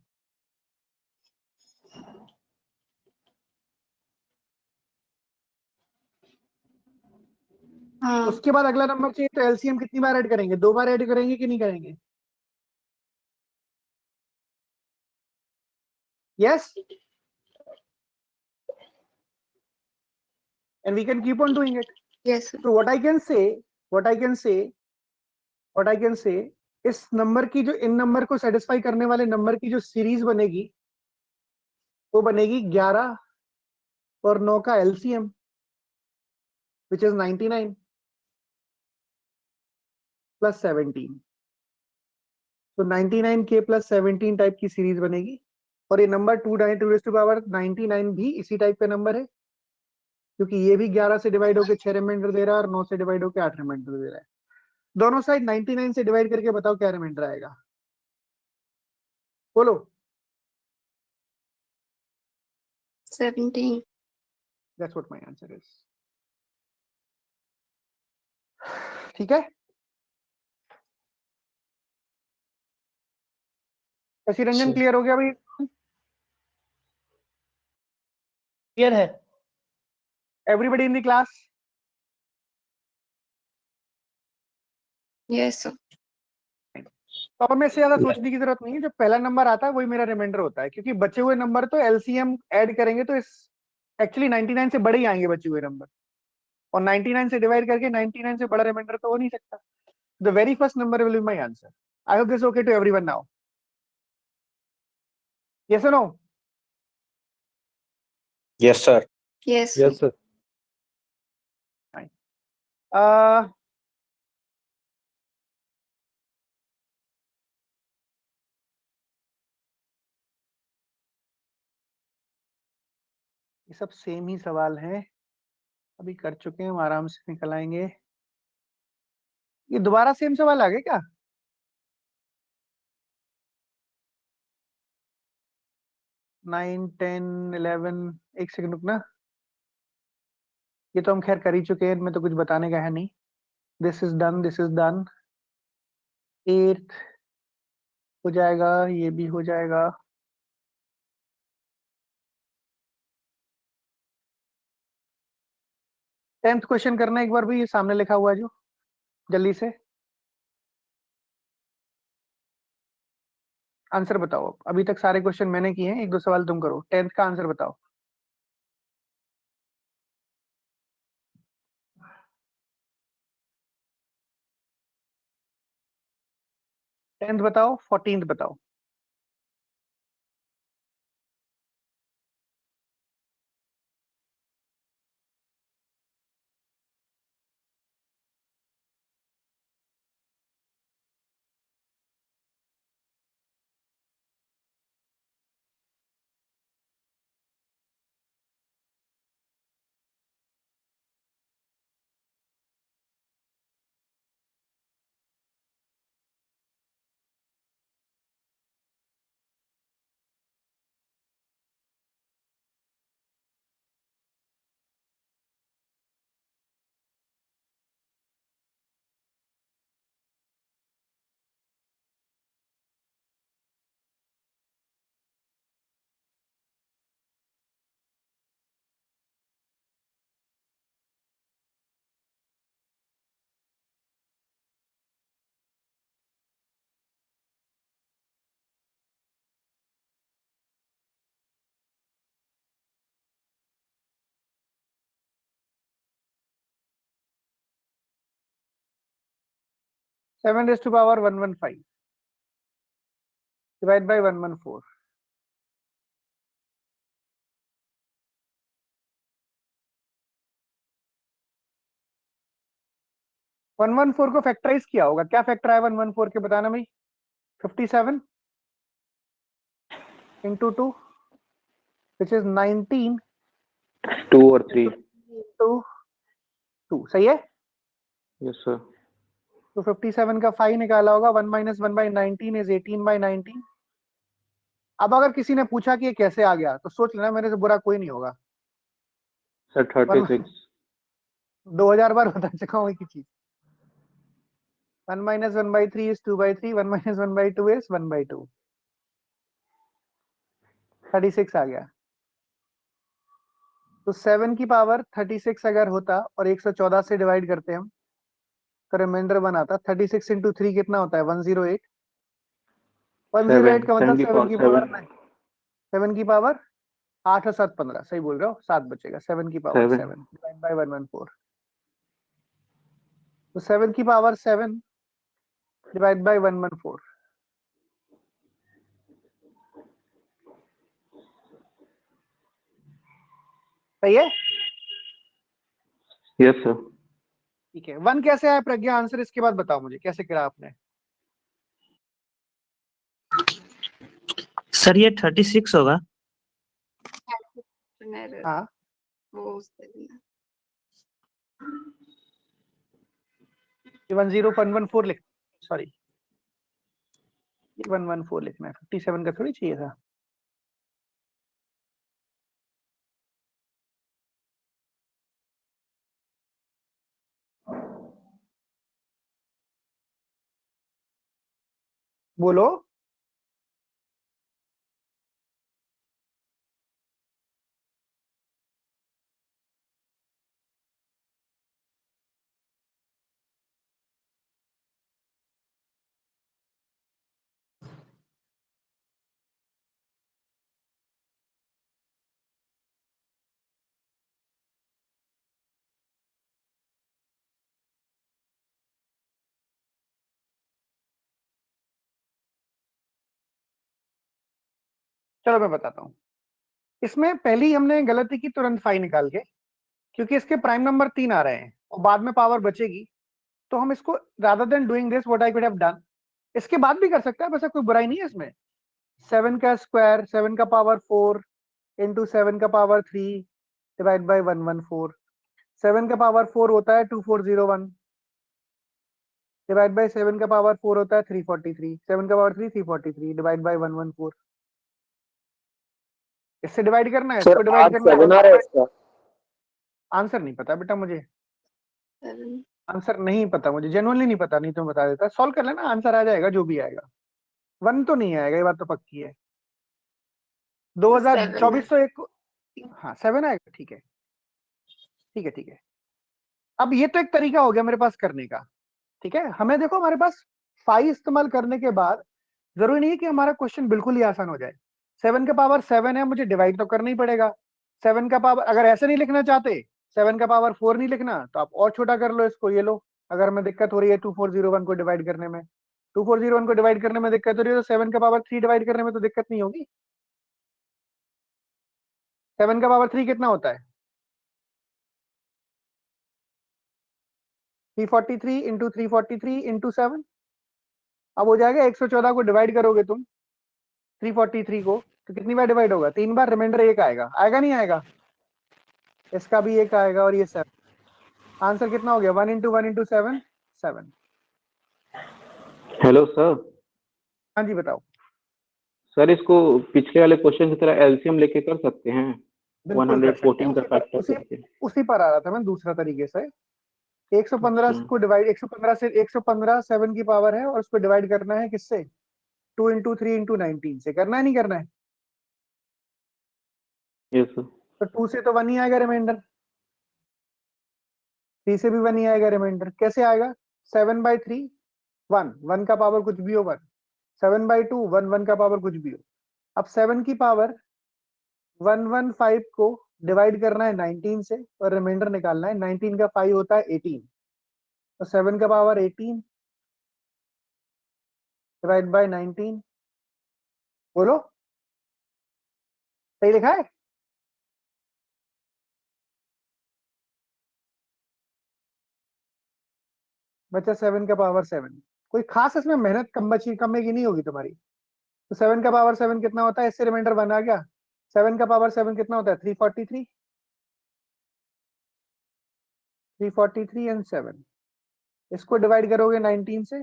हाँ. उसके बाद अगला नंबर चाहिए तो एलसीएम कितनी बार ऐड करेंगे? 2 बार ऐड करेंगे कि नहीं करेंगे? Yes, and we can keep on doing it. Yes. So what I can say, इस नंबर की जो, इन नंबर को सेटिस्फाई करने वाले नंबर की जो सीरीज बनेगी, वो बनेगी 11 और 9 का एलसीएम, विच इज 99 + 17। तो 99k + 17 टाइप की सीरीज बनेगी। और ये नंबर 2×99 भी इसी टाइप का नंबर है, क्योंकि ये भी 11 से डिवाइड होकर 6 रिमाइंडर दे रहा है और 9 से डिवाइड होकर 8 रिमाइंडर दे रहा है। दोनों साइड 99 से डिवाइड करके बताओ क्या रिमाइंडर आएगा? बोलो। 17. That's what my answer is. ठीक है? शशि रंजन क्लियर हो गया भाई? क्लियर है। Everybody in the class? Yes, sir. तो अब में इससे ज्यादा सोचने की जरूरत नहीं है। जो पहला नंबर आता है वही मेरा रिमाइंडर होता है, क्योंकि बचे हुए नंबर तो एलसीएम ऐड करेंगे तो इस एक्चुअली 99 से बड़े ही आएंगे बचे हुए नंबर, और 99 से डिवाइड करके 99 से बड़ा रिमाइंडर तो हो नहीं सकता। The very first number will be my answer. I hope this is okay to everyone now. Yes or no? Yes, sir. Yes. Yes, sir. Uh, ये सब सेम ही सवाल हैं, अभी कर चुके हैं, हम आराम से निकल आएंगे। ये दोबारा सेम सवाल आ गए क्या? 9, 10, 11, एक सेकंड रुकना। ये तो हम खैर कर ही चुके हैं, इनमें तो कुछ बताने का है नहीं। This is done, this is done. 8 हो जाएगा, ये भी हो जाएगा। टेंथ क्वेश्चन करना एक बार भी, ये सामने लिखा हुआ है जो, जल्दी से आंसर बताओ। अभी तक सारे क्वेश्चन मैंने किए हैं, एक दो सवाल तुम करो। टेंथ का आंसर बताओ। टेंथ बताओ, 14th बताओ। Seven raise to power 115 divide by 114। 114 को फैक्टराइज किया होगा, क्या फैक्टर है 114 के, बताना भाई। 57 into 2 which is 19 2 और 3। into 2, सही है। Yes sir. तो 57 का 5 निकाला होगा, 1 - 1/19 is 18/19। अब अगर किसी ने पूछा कि ये कैसे आ गया, तो सोच लेना मेरे से बुरा कोई नहीं होगा। सर 36। 2000 बार बता चुका हूँ एक ही चीज। 1 - 1/3 is 2/3, 1 - 1/2 is 1/2। 36 आ गया। तो 7 की पावर 36 अगर होता और 114 से डिवाइड करते हम, तो रिमाइंडर 1 आता। 36 into 3 कितना होता है? 108। 108 का मतलब 7 की पावर 9। 7 की पावर 8 और 7 15, सही बोल रहे हो, 7 बचेगा। 7 की पावर 7 डिवाइड बाय 114। तो 7 की पावर 7 डिवाइड बाय 114। सही है। Yes sir. ठीक है। 1 कैसे आया प्रज्ञा? आंसर इसके बाद बताओ मुझे, कैसे करा आपने? सर ये 36 होगा। हाँ, वो 10114 लिख, सॉरी 114 लिखना है, 57 का थोड़ी चाहिए था। बोलो। चलो मैं बताता हूँ। इसमें पहली हमने गलती की तुरंत फाई निकाल के, क्योंकि इसके प्राइम नंबर 3 आ रहे हैं और बाद में पावर बचेगी, तो हम इसको rather than doing this what I could have done, इसके बाद भी कर सकते हैं, वैसे कोई बुराई नहीं है इसमें। 7 का स्क्वायर 7 का पावर 4 इंटू 7 का पावर 3 डिवाइड बाई 114। 7 का पावर 4 होता है 2401 डिवाइड बाई 7 का पावर 4 होता है 343। 7 का पावर 3 343 डिवाइड बाई 114। इससे डिवाइड करना है, सर इसको डिवाइड करना है। 7 आ रहा है इसका। आंसर नहीं पता बेटा मुझे, 7 आंसर नहीं पता मुझे, जेनुअनली नहीं पता, नहीं तो बता देता। सॉल्व कर लेना, आंसर आ जाएगा जो भी आएगा। 1 तो नहीं आएगा, ये बात तो पक्की है। 2024 तो एक, हाँ 7 आएगा, ठीक है ठीक है ठीक है। अब ये तो एक तरीका हो गया मेरे पास करने का, ठीक है। हमें देखो, हमारे पास फाई इस्तेमाल करने के बाद जरूरी नहीं है कि हमारा क्वेश्चन बिल्कुल ही आसान हो जाए। 7 का पावर 7 है, मुझे डिवाइड तो करना ही पड़ेगा। 7 का पावर, अगर ऐसे नहीं लिखना चाहते, 7 का पावर 4 नहीं लिखना, तो आप और छोटा कर लो इसको, ये लो। अगर हमें दिक्कत हो रही है 2401 को डिवाइड करने में, 2401 को डिवाइड करने में दिक्कत हो रही है, तो 7 का पावर 3 डिवाइड करने में तो दिक्कत नहीं होगी। 7 का पावर 3 कितना होता है? 343 इंटू 343 इंटू 7। अब हो जाएगा 114 को डिवाइड करोगे तुम 343 को, तो कितनी बार डिवाइड होगा? 3 बार। रिमाइंडर 1 आएगा, आएगा नहीं आएगा? इसका भी 1 आएगा और ये 7। आंसर कितना हो गया? 1 इंटू 1 इंटू 7 7। Hello sir. हाँ जी बताओ। सर इसको पिछले वाले क्वेश्चन की तरह एलसीएम लेके कर सकते हैं? बिल्कुल कर सकते हैं, 114 का फैक्टर उसी करके। उसी पर आ रहा था मैं दूसरा तरीके से। 115 अच्छा, को डिवाइड, 115 से 115 7 की पावर है और उसको डिवाइड करना है किससे? 2 इंटू 3 इंटू 19 से। करना है नहीं करना है? Yes sir. तो 2 से तो 1 ही आएगा रिमाइंडर, 3 से भी 1 ही आएगा रिमाइंडर। कैसे आएगा? 7/3 1, 1 का पावर कुछ भी हो 1। 7/2 1, 1 का पावर कुछ भी हो। अब 7 की पावर 115 को डिवाइड करना है 19 से और रिमाइंडर निकालना है। 19 का 5 होता है 18, तो 7 का पावर 18 डिवाइड बाय 19। बोलो, सही लिखा है? बच्चा 7 का पावर 7। कोई खास इसमें मेहनत कम की नहीं होगी तुम्हारी। तो 7 का पावर 7 कितना होता है? इससे रिमाइंडर 1 आ गया। 7 का पावर 7 कितना होता है? 343। 343 एंड 7, इसको डिवाइड करोगे 19 से,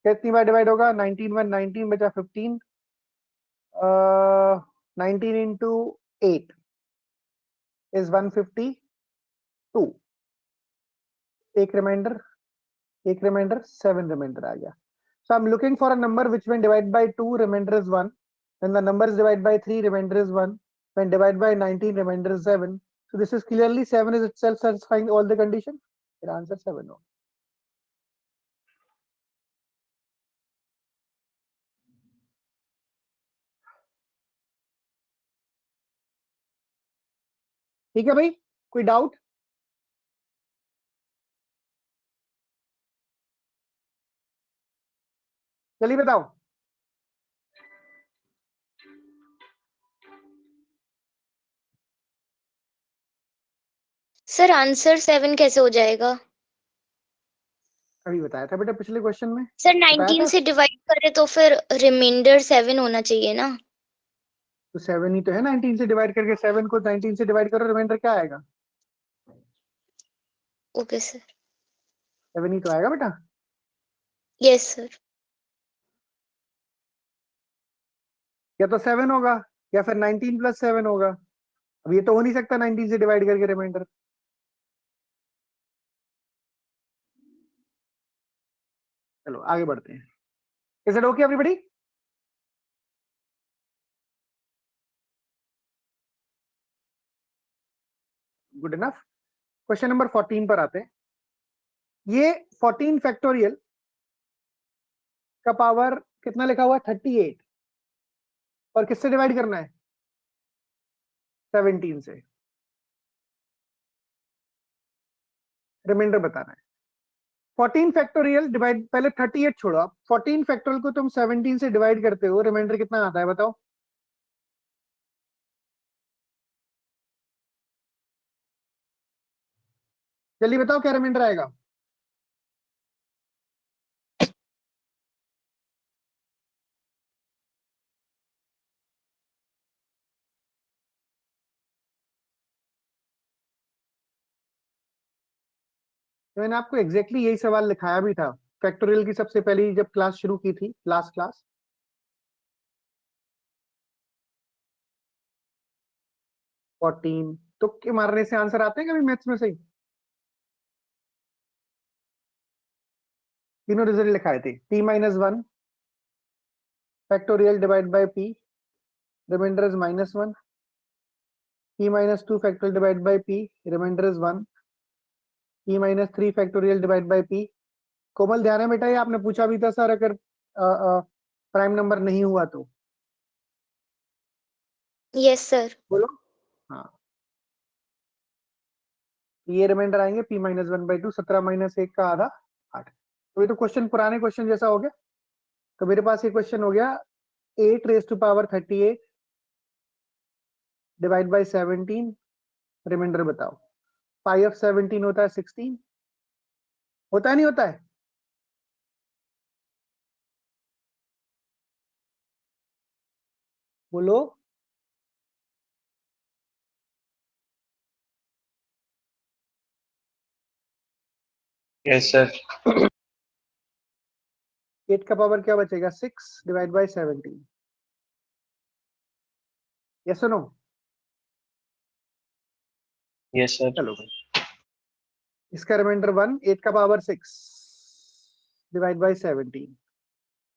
कितनी बार डिवाइड होगा? 19 1 19 बचा 15। 19 इंटू 8 इज 152। एक रिमाइंडर 7 रिमाइंडर आ गया। So I'm looking for a number which when divided by 2 remainder is 1, when the number is divided by 3 remainder is 1, when divided by 19 remainder is 7. So this is clearly 7 is itself satisfying all the conditions. Your answer 7 हो। ठीक है भाई, कोई doubt? चलिए बताओ। Sir answer 7 कैसे हो जाएगा? अभी बताया था बेटा पिछले क्वेश्चन में, सर बताया 19 था। से डिवाइड करें तो फिर रिमाइंडर 7 होना चाहिए ना? तो 7 ही तो है, 19 से डिवाइड करके 7 को 19 से डिवाइड करो, रिमाइंडर क्या आएगा? Okay sir. 7 ही तो आएगा बेटा। Yes sir. या तो 7 होगा या फिर 19 प्लस 7 होगा। अब ये तो हो नहीं सकता 19 से डिवाइड करके रिमाइंडर। चलो आगे बढ़ते हैं। Is it okay everybody? Good enough. Question number 14 पर आते हैं। ये 14 फैक्टोरियल का पावर कितना लिखा हुआ है? 38। और किससे डिवाइड करना है? 17 से। रिमाइंडर बताना है। 14 फैक्टोरियल डिवाइड, पहले 38 छोड़ो आप, 14 फैक्टोरियल को तुम 17 से डिवाइड करते हो, रिमाइंडर कितना आता है बताओ? जल्दी बताओ क्या रिमाइंडर आएगा? तो मैंने आपको एग्जैक्टली यही सवाल लिखाया भी था फैक्टोरियल की सबसे पहली जब क्लास शुरू की थी, लास्ट क्लास। फोर्टीन तुक्के मारने से आंसर आते हैं कभी मैथ्स में? सही, तीनों रिजल्ट लिखाए थे, p-1 factorial divide by p, reminder is -1, p-2 factorial divide by p, reminder is 1, p-3 factorial divide by p। Komal ध्यान है बेटा, ये आपने पूछा भी था सर अगर प्राइम नंबर नहीं हुआ तो। Yes sir. बोलो। हाँ, ये रिमाइंडर आएंगे p-1/2, 17 - 1 का आधा 8। तो ये तो क्वेश्चन पुराने क्वेश्चन जैसा हो गया। तो मेरे पास ये क्वेश्चन हो गया 8⁻38 डिवाइड बाय 17, रिमाइंडर बताओ। पाई ऑफ 17 होता है 16, होता है नहीं होता है? बोलो। Yes sir. 8 का पावर क्या बचेगा? 6 डिवाइड बाय 17। यस और नो? Yes sir. चलो भाई, इसका रिमाइंडर 1, 8 का पावर 6 डिवाइड बाय 17।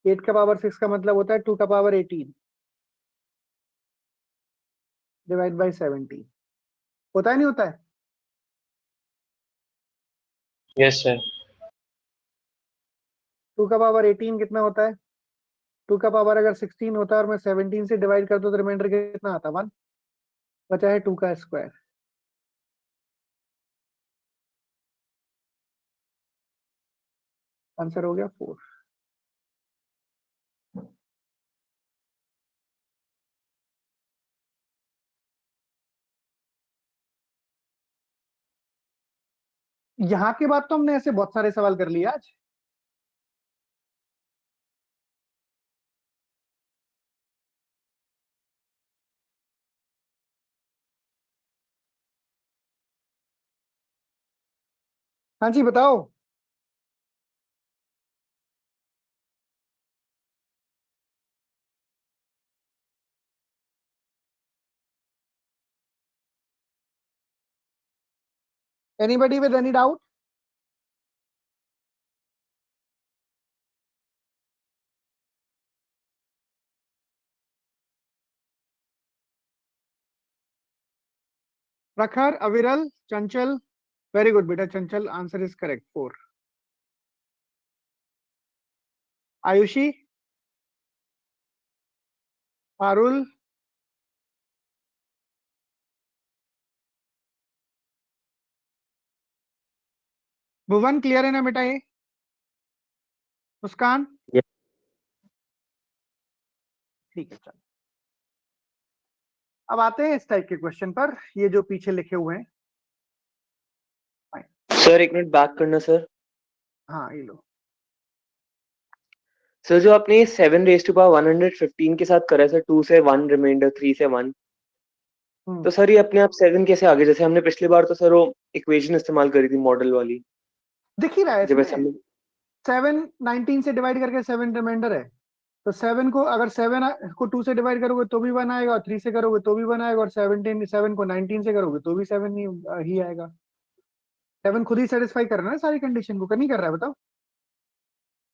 8 का पावर 6 का मतलब होता है 2 का पावर 18 डिवाइड बाय 17। होता है नहीं होता है? Yes sir. 2 का पावर 18 कितना होता है? 2 का पावर अगर 16 होता है और मैं 17 से डिवाइड करता हूं तो रिमाइंडर कितना आता? 1 बचा है 2 का स्क्वायर। आंसर हो गया 4। यहाँ के बाद तो हमने ऐसे बहुत सारे सवाल कर लिए आज। हाँ जी बताओ। Anybody with any doubt? प्रखर, अविरल, चंचल, वेरी गुड बेटा चंचल, answer is correct 4। Ayushi, Parul, Bhuvan, clear है ना बेटा ये? मुस्कान? Yes. ठीक है चलो, अब आते हैं इस टाइप के क्वेश्चन पर, ये जो पीछे लिखे हुए हैं। सर एक मिनट बैक करना सर। हाँ ये लो। सर जो आपने 7⁻115 के साथ करा है सर, 2 से 1 रिमाइंडर, 3 से 1, तो सर ये अपने आप 7 कैसे आगे? जैसे हमने पिछली बार तो सर वो इक्वेशन इस्तेमाल करी थी मॉडल वाली, दिख ही रहा है जब इसमें, ऐसे हमने 7 19 से डिवाइड करके 7 रिमाइंडर है। तो 7 को अगर 7 को 2 से डिवाइड करोगे तो भी 1 आएगा, और 3 से करोगे तो भी 1 आएगा, और 7 को 19 से करोगे तो भी 7 ही आएगा। 7 खुद ही सेटिस्फाई कर रहा है ना सारी कंडीशन को, नहीं कर रहा है बताओ?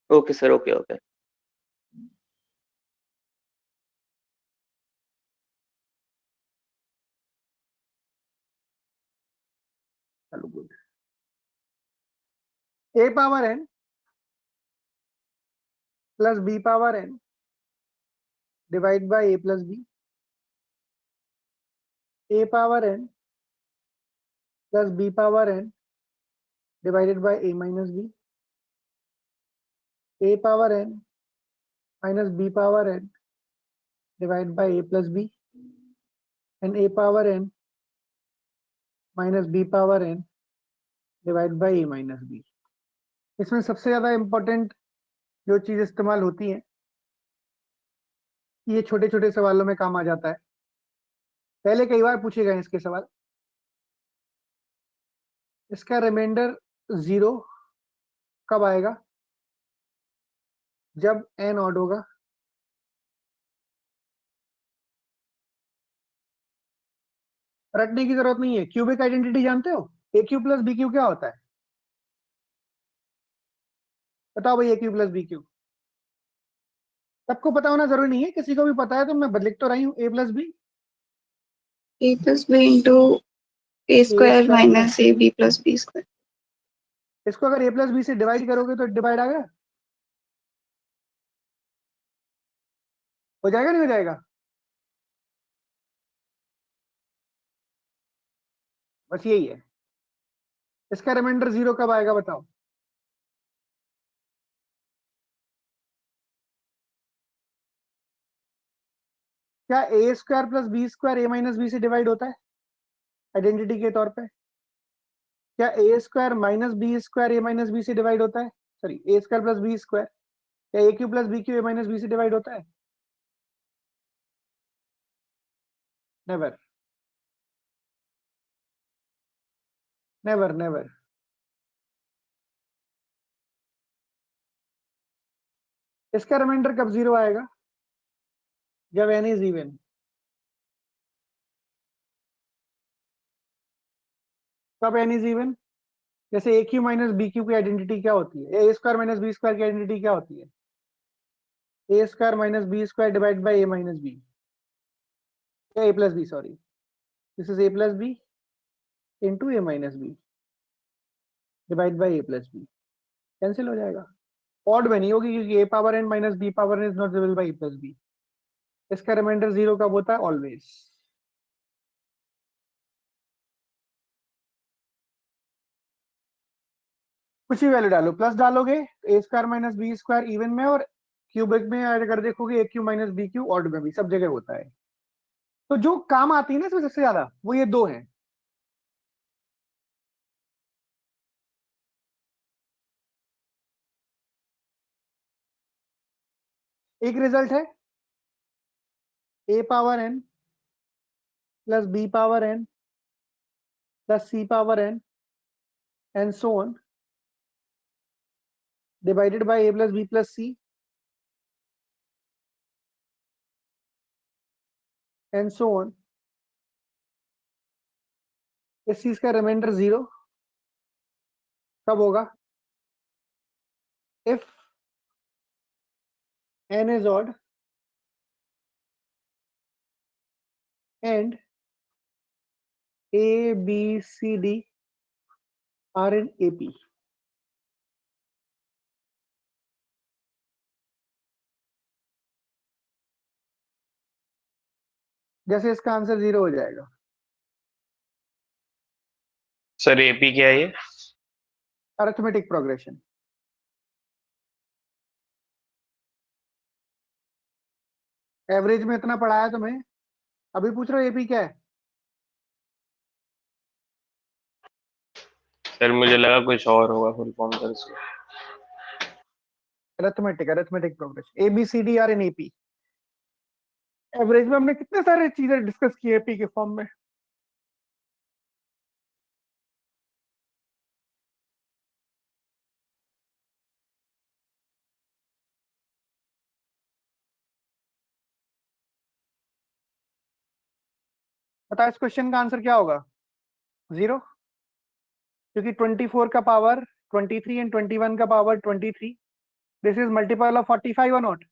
Okay sir, okay okay. चलो good. a power n plus b power n divide by a plus b, a power n plus b power n divided by a minus b, a power n minus b power n divided by a plus b and a power n minus b power n divided by a minus b. इसमें सबसे ज्यादा important जो चीज इस्तेमाल होती है, ये छोटे छोटे सवालों में काम आ जाता है। पहले कई बार पूछे गए इसके सवाल। इसका रिमाइंडर 0 कब आएगा? जब n ऑड होगा। रटने की जरूरत नहीं है। क्यूबिक आइडेंटिटी जानते हो? ए क्यू प्लस बी क्यू क्या होता है? बताओ भाई, ए क्यू प्लस बी क्यू सबको पता होना जरूरी नहीं है, किसी को भी पता है तो मैं लिख तो रही हूँ। A plus B a plus b into a square square minus a b plus b square. इसको अगर ए प्लस बी से डिवाइड करोगे तो डिवाइड आ गया, हो जाएगा नहीं हो जाएगा? बस यही है। इसका रिमाइंडर 0 कब आएगा बताओ? क्या A square plus B square A minus B से डिवाइड होता है आइडेंटिटी के तौर पे? क्या A square minus B square A minus B से डिवाइड होता है? Sorry, A square plus B square, क्या A cube plus B cube A minus B से डिवाइड होता है? Never never never. इसका रिमाइंडर कब 0 आएगा? जब n इज इवन। कब n इज इवन? जैसे ए क्यू माइनस बी क्यू की आइडेंटिटी क्या होती है? A square minus B square की आइडेंटिटी क्या होती है? A square minus B square divide by A minus B, A plus B, sorry, this is A plus B into A minus B divide by A plus B. Cancel हो जाएगा। Odd में नहीं होगी क्योंकि A power N minus B power N is not divisible by A plus B. इसका reminder 0 कब होता है? ऑलवेज। कुछ भी वैल्यू डालो, प्लस डालोगे A square minus B square even में, और क्यूबिक में अगर देखोगे A cube minus B cube odd में भी, सब जगह होता है। तो जो काम आती है ना इसमें सबसे ज्यादा, वो ये दो हैं। एक रिजल्ट है A power N plus B power N plus C power N and so on divided by A plus B plus C and so on. इस चीज का रिमाइंडर 0 कब होगा? If n is odd and a b c d are in ap। जैसे इसका answer 0 हो जाएगा। Sir AP क्या है ये? Arithmetic progression. एवरेज में इतना पढ़ाया तुम्हें, अभी पूछ रहे हो एपी क्या है? सर मुझे लगा कुछ और होगा फुल फॉर्म सर इसका। Arithmetic progression, A B C D are in AP. Average में हमने कितने सारे चीजें डिस्कस की एपी के फॉर्म में। बताओ इस क्वेश्चन का आंसर क्या होगा? 0, क्योंकि 24 का पावर 23 एंड 21 का power 23, this is multiple of 45 और not?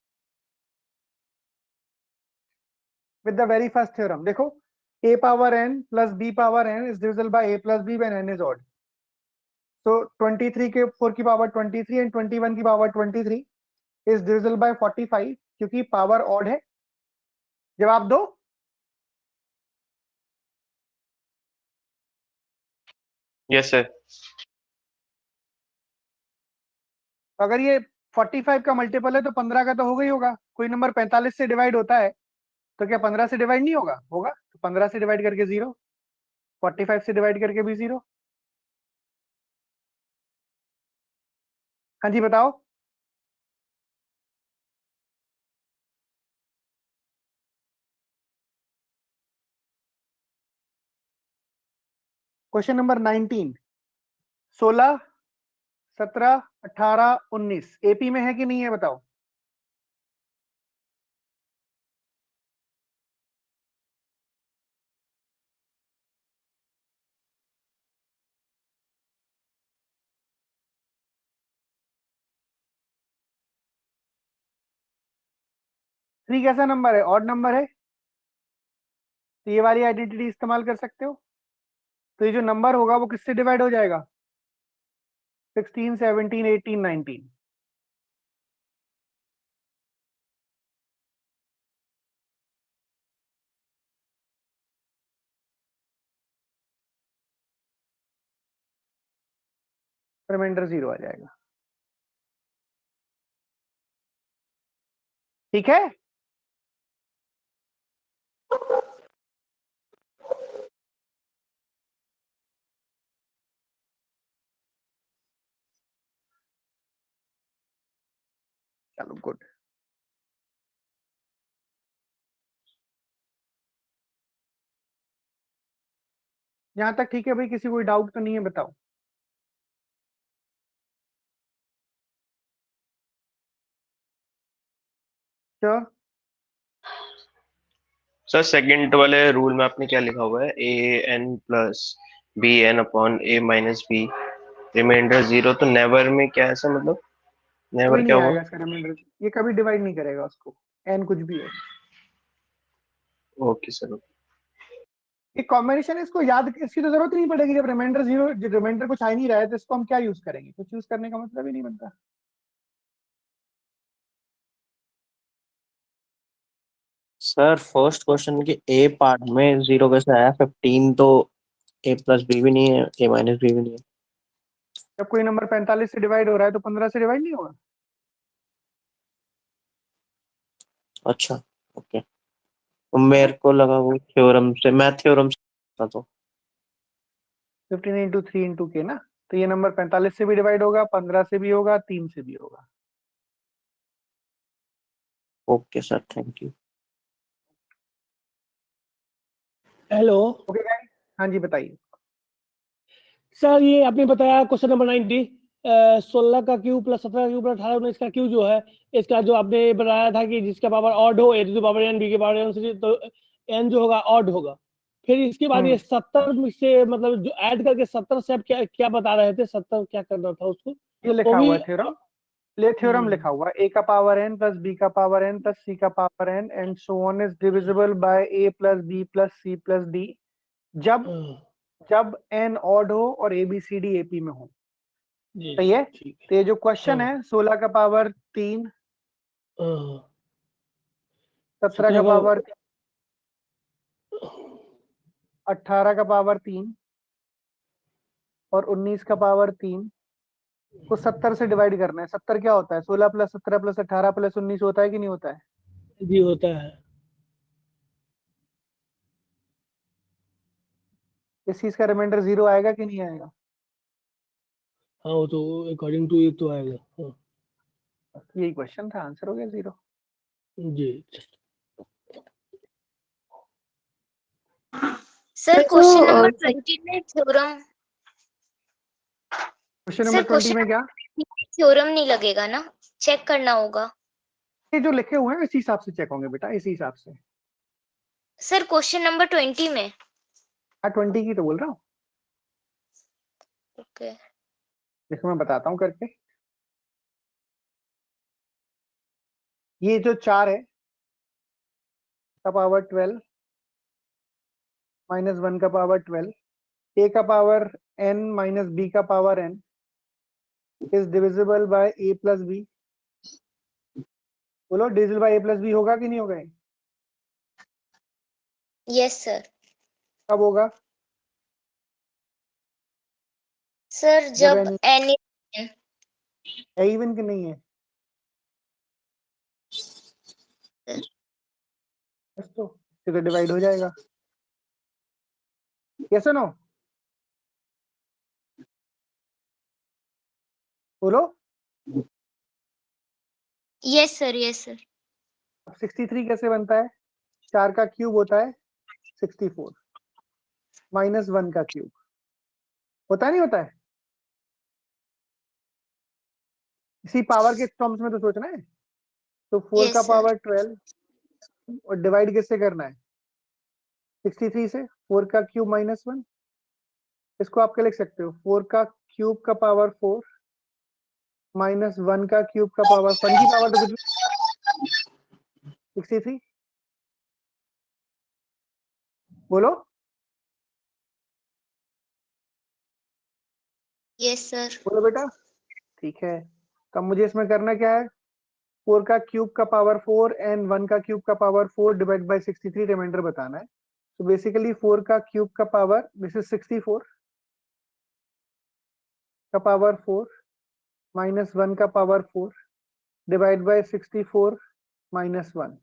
with the very first theorem, देखो a power n plus b power n is divisible by a plus b when n is odd. So 23 के 4 की power 23 and 21 की power 23 is divisible by 45 क्योंकि power odd है। जवाब दो। Yes sir. अगर ये 45 का मल्टीपल है तो 15 का तो होगा ही होगा। कोई नंबर 45 से डिवाइड होता है तो क्या 15 से डिवाइड नहीं होगा? होगा। तो 15 से डिवाइड करके 0, 45 से डिवाइड करके भी 0। हाँ जी बताओ। क्वेश्चन नंबर 19, 16, 17, 18, 19 एपी में है कि नहीं है बताओ। थ्री कैसा नंबर है? ऑड नंबर है, तो ये वाली आइडेंटिटी इस्तेमाल कर सकते हो। तो ये जो नंबर होगा वो किससे डिवाइड हो जाएगा? 16, 17, 18, 19। रिमाइंडर 0 आ जाएगा। ठीक है। चलो गुड। यहां तक ठीक है भाई, किसी कोई डाउट तो नहीं है बताओ। श्योर। सर सेकंड वाले रूल में आपने क्या लिखा हुआ है? A N plus B N upon A minus B, remainder 0। तो नेवर में क्या है ऐसा, मतलब नेवर कभी नहीं क्या हुआ? आएगा इसका रिमाइंडर, ये कभी डिवाइड नहीं करेगा उसको, एन कुछ भी हो। Okay sir. ये कॉम्बिनेशन है, इसको याद, इसकी तो जरूरत नहीं पड़ेगी। जब रिमाइंडर 0, रिमाइंडर कुछ आ ही नहीं रहा है तो इसको हम क्या यूज करेंगे? कुछ यूज करने का मतलब ही नहीं बनता। सर फर्स्ट क्वेश्चन के ए पार्ट में 0 कैसे आया? 15 तो ए प्लस बी भी नहीं है, ए माइनस बी भी नहीं है। जब कोई नंबर 45 से डिवाइड हो रहा है तो 15 से डिवाइड नहीं होगा। अच्छा ओके, मेरे को लगा वो थ्योरम से, मैं थ्योरम से था तो। 15 इंटू 3 इंटू के ना, तो ये नंबर 45 से भी डिवाइड होगा, 15 से भी होगा, 3 से भी होगा। Okay sir, thank you. Hello okay guys, हाँ जी बताइए। सर, ये आपने बताया क्वेश्चन नंबर 90, 16 का क्यू प्लस 17 का क्यू प्लस 18 19 का क्यू जो है, इसका जो आपने बताया था कि जिसका पावर ऑड हो, A to the power N, B के पावर एन से, तो एन जो होगा ऑड होगा। फिर इसके बाद ये 70 से मतलब जो ऐड करके 70 से आप क्या क्या बता रहे थे? 70 क्या करना था उसको? ये लिखा वो भी हुआ है थ्योरम, ले थ्योरम लिखा हुआ है, ए का पावर एन प्लस बी का पावर एन प्लस सी का power N and so on is divisible by A plus B plus C plus D, जब जब एन ऑड हो और A B C D AP में हो। जी सही है। ठीक तो ये जो क्वेश्चन हाँ। है, 16 का पावर 3, हाँ, 17 का 17 का पावर 18 का पावर 3 और 19 का पावर 3 को 70 से डिवाइड करना है। 70 क्या होता है? 16 प्लस 17 प्लस 18 प्लस 19 होता है कि नहीं होता है? जी होता है। इस चीज का रिमाइंडर 0 आएगा कि नहीं आएगा? हाँ, वो तो अकॉर्डिंग टू ये तो आएगा। हाँ यही क्वेश्चन था, आंसर हो गया 0। जी। सर तो क्वेश्चन नंबर 20 में थ्योरम, क्वेश्चन सर नंबर 20 में क्वेश्चन क्या? थ्योरम नहीं लगेगा ना, चेक करना होगा। ये जो लिखे हुए हैं इसी हिसाब से चेक होंगे बेटा, इसी हिसाब से। सर क्वेश्चन नंबर 20 में। हाँ 20 की तो बोल रहा हूँ। ओके। देखो मैं बताता हूँ करके। ये जो 4 है का पावर 12 माइनस 1 का पावर 12, ए का पावर n माइनस बी का power n is divisible by A plus B. बोलो divisible by A plus B होगा कि नहीं होगा? Yes sir. कब होगा? सर जब जब n एन है इवन कि नहीं है? बस तो फिर डिवाइड हो जाएगा। यस और नो? बोलो। Yes sir, yes sir. 63 कैसे बनता है? 4 का क्यूब होता है 64 माइनस 1 का क्यूब होता नहीं होता है? इसी पावर के टर्म्स में तो सोचना है। तो 4 Yes, का sir. पावर 12 और डिवाइड किससे करना है? 63 से। 4 का क्यूब माइनस 1, इसको आप क्या लिख सकते हो? 4 का क्यूब का पावर 4 माइनस 1 का क्यूब का पावर 1 की पावर तो कुछ 63। बोलो। Yes, sir. बोलो बेटा। ठीक है, तो अब मुझे इसमें करना क्या है? 4 का क्यूब का पावर 4 एंड 1 का क्यूब का पावर 4 डिवाइड बाय 63 रिमाइंडर बताना है। तो बेसिकली 4 का क्यूब का पावर दिस इज 64 का पावर 4 माइनस 1 का power 4 divide by 64 minus 1।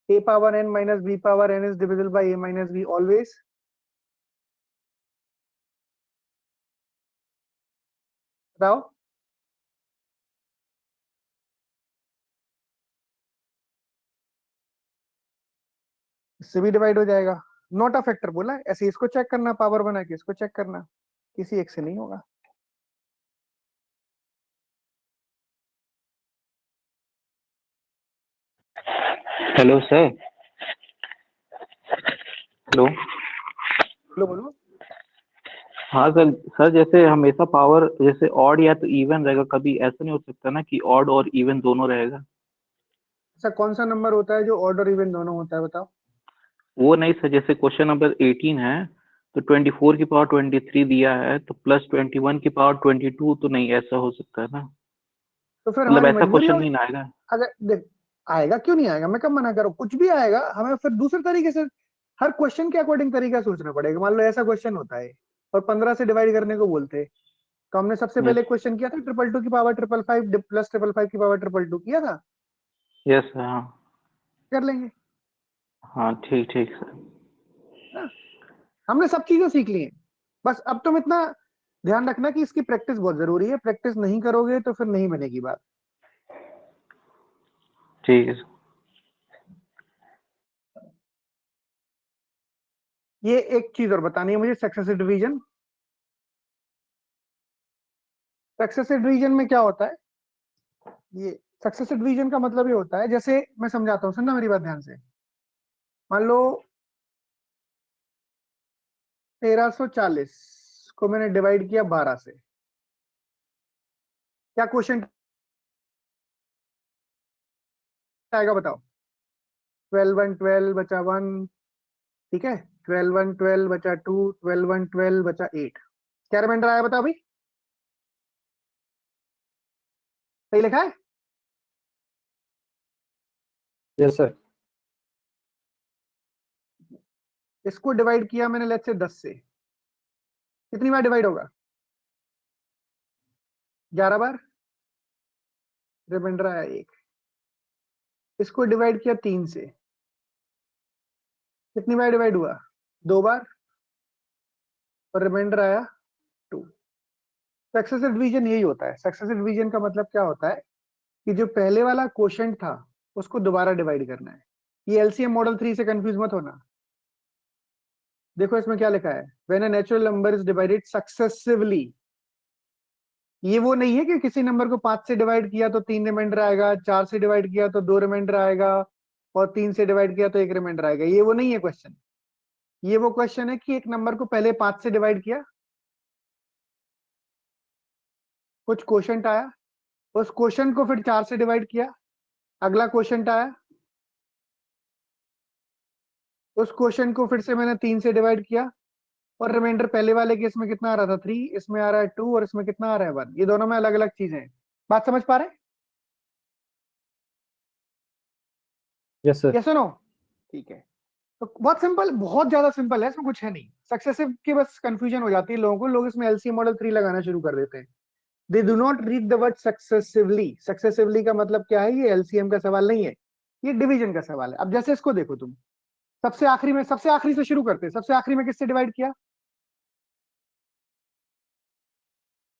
a power n minus b power n is divisible by a minus b always. बताओ। इससे भी डिवाइड हो जाएगा। नॉट अ फैक्टर बोला है, ऐसे इसको चेक करना, पावर बना के इसको चेक करना, किसी एक से नहीं होगा। Hello sir. हेलो। बोलो बोलो। हाँ सर, सर जैसे हमेशा पावर जैसे ऑड या तो इवन रहेगा, कभी ऐसा नहीं हो सकता ना कि ऑड और इवन दोनों रहेगा? ऐसा कौन सा नंबर होता है जो ऑड और इवन दोनों होता है? बताओ। वो नहीं सर, जैसे क्वेश्चन नंबर 18 है तो 24 की पावर 23 दिया है, तो प्लस 21 की पावर 22 तो नहीं, ऐसा हो सकता है ना? तो फिर मतलब हमारी ऐसा मजबूरी क्वेश्चन होगी। नहीं ना आएगा? अगर देख आएगा, क्यों नहीं आएगा? मैं कब मना करूं? कुछ भी आएगा, हमें फिर दूसरे तरीके से हर क्वेश्चन के अकॉर्डिंग तरीका सोचना पड़ेगा। मान लो ऐसा क्वेश्चन होता है और 15 से डिवाइड करने को बोलते हैं, तो हमने सबसे यस पहले क्वेश्चन किया था 222 की पावर 555 प्लस 555 की पावर 222 किया था। Yes sir. हाँ कर लेंगे हाँ, ठीक ठीक सर। ना? हमने सब चीजें सीख ली हैं, बस अब तुम इतना ध्यान रखना कि इसकी प्रैक्टिस बहुत जरूरी है। प्रैक्टिस नहीं करोगे तो फिर नहीं बनेगी बात। ठीक है सर। ये एक चीज और बतानी है मुझे, सक्सेसिव डिवीजन। सक्सेसिव डिवीजन में क्या होता है? ये सक्सेसिव डिवीजन का मतलब ये होता है, जैसे मैं समझाता हूँ, सुनना मेरी बात ध्यान से। मान लो 1340 को मैंने डिवाइड किया 12 से, क्या क्वेश्चन आएगा बताओ? 12 1 12 बचा 1, ठीक है। 12 1 12 बचा 2, 12 1 12 बचा 8। क्या रिमाइंडर आया बताओ भाई? सही लिखा है? Yes sir. इसको डिवाइड किया मैंने लेट्स से 10 से, कितनी बार डिवाइड होगा? 11 बार। रिमाइंडर आया 1। इसको डिवाइड किया 3 से, कितनी बार डिवाइड हुआ? 2 बार, और रिमाइंडर आया 2। सक्सेसिव डिवीजन यही होता है। सक्सेसिव डिवीजन का मतलब क्या होता है कि जो पहले वाला क्वोशंट था उसको दोबारा डिवाइड करना है। ये एलसीएम मॉडल 3 से कंफ्यूज मत होना। देखो इसमें क्या लिखा है, when a natural number is divided successively. ये वो नहीं है कि किसी नंबर को 5 से डिवाइड किया तो 3 रिमाइंडर आएगा, 4 से डिवाइड किया तो 2 रिमाइंडर आएगा, और 3 से डिवाइड किया तो 1 रिमाइंडर आएगा। ये वो नहीं है क्वेश्चन। ये वो क्वेश्चन है कि एक नंबर को पहले 5 से डिवाइड किया, कुछ क्वोशंट आया, उस क्वोशंट को फिर 4 से डिवाइड किया, अगला क्वोशंट आया, उस क्वोशंट को फिर से मैंने 3 से डिवाइड किया, और रिमाइंडर पहले वाले केस में कितना आ रहा था 3, इसमें आ रहा है 2, और इसमें कितना आ रहा है 1। ये दोनों में अलग अलग चीजें हैं। बात समझ पा रहे हैं? Yes sir. यस और नो? ठीक है, तो बहुत सिंपल, बहुत ज्यादा सिंपल है, इसमें कुछ है नहीं। सक्सेसिव की बस कंफ्यूजन हो जाती है लोगों को, लोग इसमें एलसीएम मॉडल 3 लगाना शुरू कर देते हैं। They do not read the word successively. Successively का मतलब क्या है? ये एलसीएम का सवाल नहीं है। ये डिवीजन का सवाल है। अब जैसे इसको देखो तुम, सबसे आखिरी से शुरू करते हैं। सबसे आखिरी में किससे डिवाइड किया,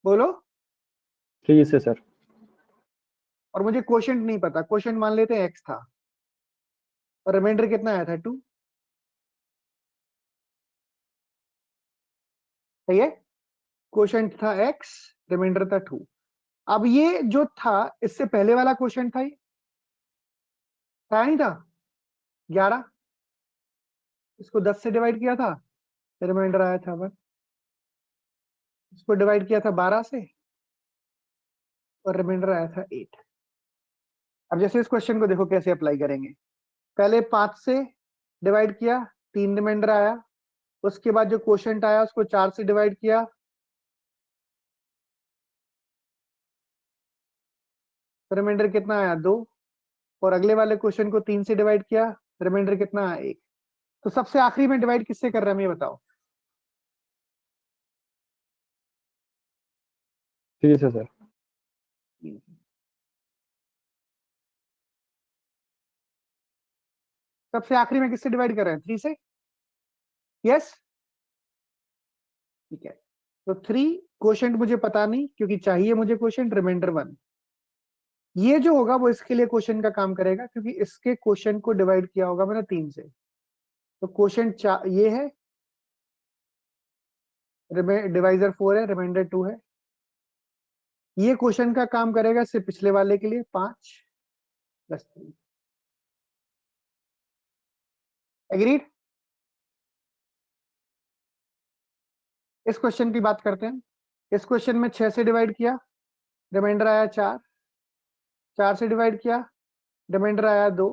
बोलो। 3 से सर। और मुझे क्वोशंट नहीं पता, क्वोशंट मान लेते हैं x था, और रिमाइंडर कितना आया था 2। सही है, क्वोशंट था x, रिमाइंडर था 2। अब ये जो था इससे पहले वाला क्वोशंट था, ये था नहीं था 11, इसको 10 से डिवाइड किया था, रिमाइंडर आया था 1। इसको डिवाइड किया था 12 से, और रिमाइंडर आया था 8। अब जैसे इस क्वेश्चन को देखो कैसे अप्लाई करेंगे। पहले 5 से डिवाइड किया, 3 रिमाइंडर आया। उसके बाद जो क्वोशंट आया उसको 4 से डिवाइड किया, रिमाइंडर कितना आया 2। और अगले वाले क्वेश्चन को 3 से डिवाइड किया, रिमाइंडर कितना आया 1। तो सबसे आखिरी में डिवाइड किससे कर रहे हैं ये बताओ। 3 से सर। सबसे आखिरी में किससे डिवाइड कर रहे हैं, 3 से। यस, ठीक है। तो 3 क्वोशंट मुझे पता नहीं, क्योंकि चाहिए मुझे क्वोशंट, रिमाइंडर 1। ये जो होगा वो इसके लिए क्वोशंट का काम करेगा, क्योंकि इसके क्वोशंट को डिवाइड किया होगा मैंने 3 से। तो क्वोशंट ये है, डिवाइजर 4 है, रिमाइंडर 2 है। ये क्वोशंट का काम करेगा इससे पिछले वाले के लिए, 5 + 3। एग्रीड। इस क्वेश्चन की बात करते हैं। इस क्वेश्चन में 6 से डिवाइड किया, रिमाइंडर आया 4। 4 से डिवाइड किया, रिमाइंडर आया 2।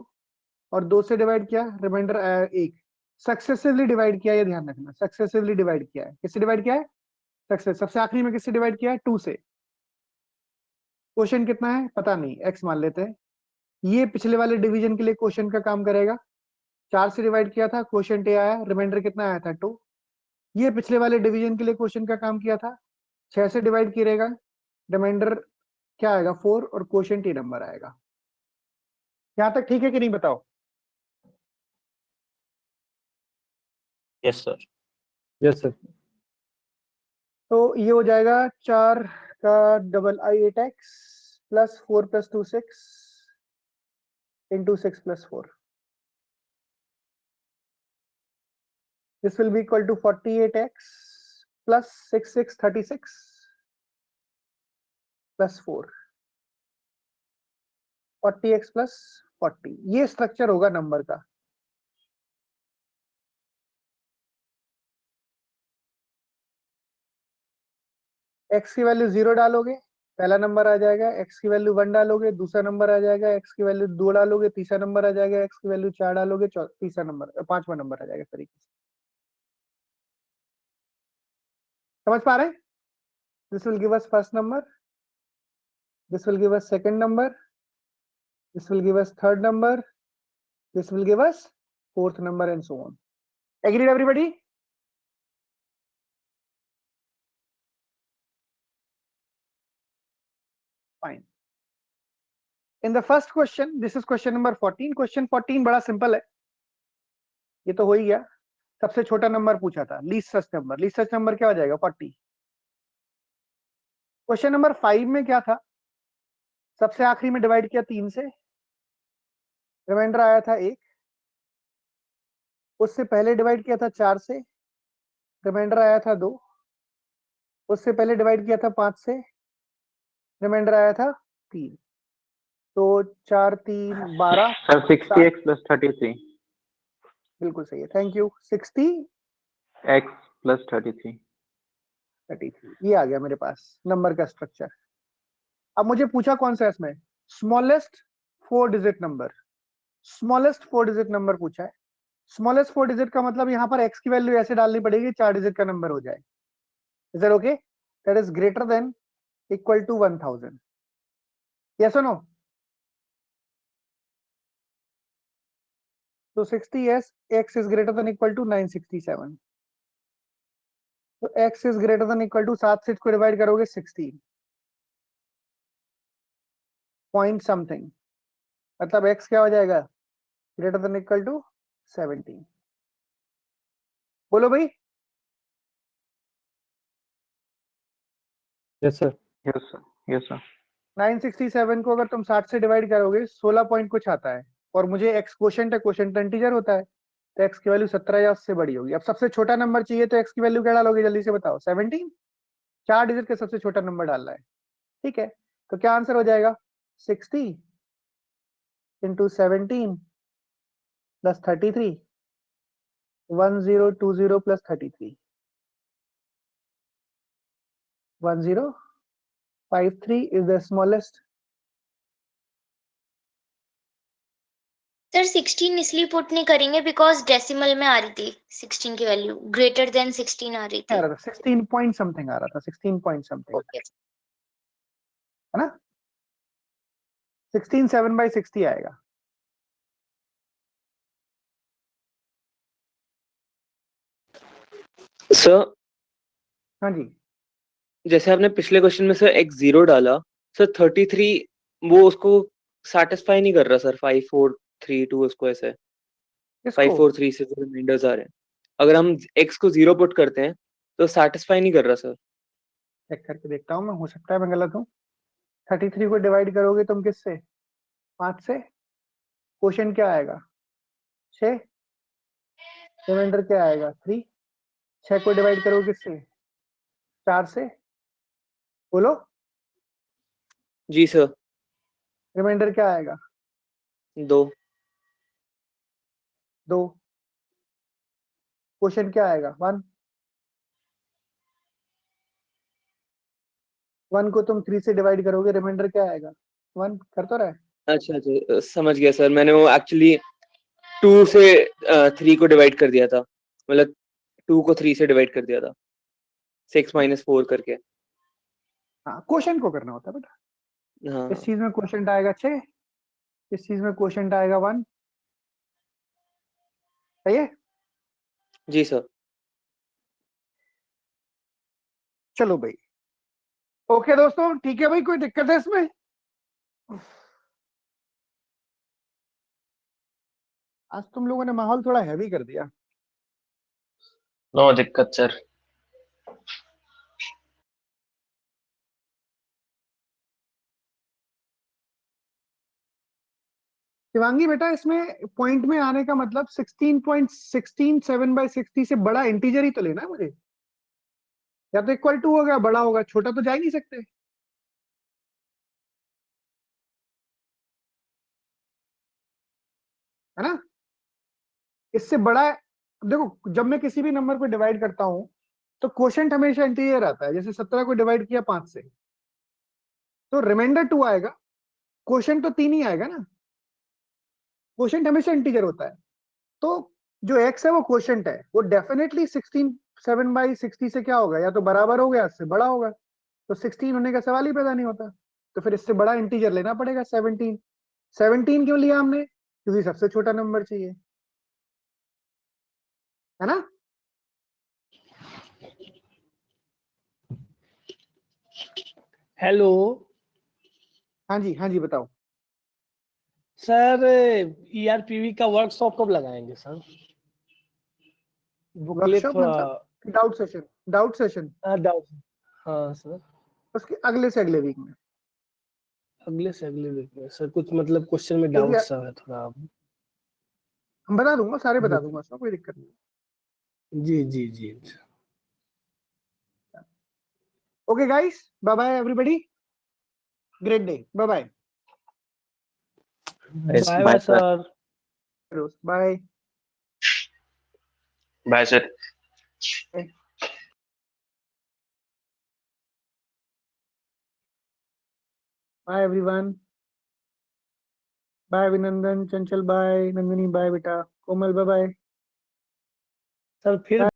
और 2 से डिवाइड किया, रिमाइंडर आया 1। सक्सेसिवली डिवाइड किया, ये ध्यान रखना, सक्सेसिवली डिवाइड किया है। किससे डिवाइड किया है, सक्सेस। सबसे आखिरी में किससे डिवाइड किया है, 2 से। क्वेश्चन कितना है पता नहीं, x मान लेते हैं। ये पिछले वाले डिवीजन के लिए क्वेश्चन का काम करेगा। 4 से डिवाइड किया था, क्वेश्चन ए आया, रिमाइंडर कितना आया था 2। ये पिछले वाले डिवीजन के लिए क्वेश्चन का काम किया था। 6 से डिवाइड करेगा, रिमाइंडर क्या आएगा 4, और क्वेश्चन ए नंबर आएगा। यहां तक ठीक है कि नहीं बताओ। Yes sir. Yes sir. तो ये हो जाएगा 4 का double I 8x + 4 + 2 6 into 6 + 4. This will be equal to 48x plus 36 plus 4. 40x plus 40, ये स्ट्रक्चर होगा नंबर का। x की वैल्यू 0 डालोगे, पहला नंबर आ जाएगा। x की वैल्यू 1 डालोगे, दूसरा नंबर आ जाएगा। x की वैल्यू 2 डालोगे, तीसरा नंबर आ जाएगा। x की वैल्यू 4 डालोगे, तीसरा नंबर, पांचवा नंबर आ जाएगा। इस तरीके से समझ पा रहे हैं। This will give us first number, this will give us second number, this will give us third number, this will give us fourth number, and so on. Agreed everybody? Fine. In the first question, this is question number 14. Question 14 बड़ा simple है, ये तो हो ही गया। सबसे छोटा number पूछा था, लीस्ट सच नंबर। लीस्ट सच नंबर क्या हो जाएगा, 40। क्वेश्चन नंबर 5 में क्या था, सबसे आखिरी में डिवाइड किया 3 से, रिमाइंडर आया था 1। उससे पहले डिवाइड किया था 4 से, रिमाइंडर आया था 2। उससे पहले डिवाइड किया था 5 से, रिमाइंडर आया था 3। तो 4 3 12 सर 60x plus 33 बिल्कुल सही है, थैंक यू। x plus 33 ये आ गया मेरे पास नंबर का स्ट्रक्चर। अब मुझे पूछा कौन सा है इसमें, smallest 4 digit number. Smallest 4 digit number पूछा है। स्मॉलेस्ट 4 डिजिट का मतलब यहाँ पर x की वैल्यू ऐसे डालनी पड़ेगी 4 डिजिट का नंबर हो जाए। Is that okay? That is greater than equal to 1000। Yes और नो? तो 60 yes, x is greater than equal to 967। तो x is greater than equal to 7 से इसको डिवाइड करोगे 16 पॉइंट समथिंग, मतलब x क्या हो जाएगा greater than equal to 17. बोलो भाई। Yes sir. Yes sir, yes sir. 967 को अगर तुम 60 से डिवाइड करोगे 16 पॉइंट कुछ आता है, और मुझे एक्स क्वोशंट है, क्वोशंट इंटीजर होता है, तो एक्स की वैल्यू 17 या उससे बड़ी होगी। अब सबसे छोटा नंबर चाहिए तो एक्स की वैल्यू क्या डालोगे, जल्दी से बताओ। 17, 4 डिजिट का सबसे छोटा नंबर डालना है, ठीक है। तो क्या आंसर हो जाएगा, 60 into 17 plus 33, 1020 plus 33, 1053 is the smallest। Sir 16 इसलिए पुट नहीं करेंगे बिकॉज डेसिमल में आ रही थी 16 की वैल्यू, ग्रेटर देन 16 आ रही आ थी। रहा था 16 पॉइंट समथिंग आ रहा था, 16 पॉइंट समथिंग, ओके। है ना। 16 7/60 आएगा। सर हाँ जी, जैसे आपने पिछले क्वेश्चन में सर x0 डाला, सर 33 वो उसको सेटिस्फाई नहीं कर रहा सर, 5432 उसको ऐसे इसको 543 से जो रिमाइंडर्स आ रहे हैं, अगर हम x को 0 पुट करते हैं तो सेटिस्फाई नहीं कर रहा सर। चेक करके देखता हूँ मैं, हो सकता है मैं गलत हूँ। 33 को डिवाइड करोगे तुम किससे, 5 से, क्वोशंट क्या आएगा 6, रिमाइंडर क्या आएगा 3, 6 को डिवाइड करोगे किससे, 4 से, बोलो, जी सर। रिमाइंडर क्या आएगा 2 2, क्वोशंट क्या आएगा 1, 1 को तुम 3 से डिवाइड करोगे, रिमाइंडर क्या आएगा 1, कर तो रहा है। अच्छा अच्छा समझ गया सर, मैंने वो एक्चुअली 2 से 3 को डिवाइड कर दिया था, मतलब 2 को 3 से डिवाइड कर दिया था 6 - 4 करके। हाँ, क्वोशंट को करना होता है बेटा। हाँ इस चीज में क्वोशंट आएगा 6, इस चीज में क्वोशंट आएगा 1, सही है। जी सर। चलो भाई, ओके दोस्तों, ठीक है भाई, कोई दिक्कत है इसमें। आज तुम लोगों ने माहौल थोड़ा हैवी कर दिया। नो दिक्कत सर। शिवांगी बेटा, इसमें पॉइंट में आने का मतलब 16.16 7/60 से बड़ा इंटीजर ही तो लेना है मुझे, या तो इक्वल टू होगा, बड़ा होगा, छोटा तो जा ही नहीं सकते, है ना। इससे बड़ा, देखो जब मैं किसी भी नंबर को डिवाइड करता हूं तो क्वोशंट हमेशा इंटीजर आता है। जैसे 17 को डिवाइड किया 5 से तो रिमाइंडर 2 आएगा, क्वोशंट तो 3 ही आएगा ना, क्वोशंट हमेशा इंटीजर होता है। तो जो x है वो क्वोशंट है, वो डेफिनेटली 16 7/60 से क्या होगा, या तो बराबर होगा या इससे बड़ा होगा, तो 16 होने का सवाल ही पैदा नहीं होता। तो फिर इससे बड़ा इंटीजर लेना पड़ेगा 17। 17 क्यों लिया हमने, क्योंकि सबसे छोटा नंबर चाहिए, है ना। हेलो हाँ जी, हाँ जी, बताओ। सर, ईआरपीवी का वर्कशॉप कब लगाएंगे सर? बुकलेट वर्कशॉप थोड़ा मतलब doubt session, doubt session doubt. हाँ सर, उसके अगले से अगले वीक में, अगले से अगले वीक में सर, कुछ मतलब क्वेश्चन में क्योंकि डाउट सा है थोड़ा। हम बता दूंगा, सारे बता बुक दूंगा, उसमें कोई दिक्कत नहीं। जी जी जी। Okay guys, bye bye everybody, great day, bye bye. Bye bye sir. Bye bye sir. Bye everyone, bye Abhinandan, Chanchal bye, Nandini bye बेटा, कोमल बाय बाय। सर फिर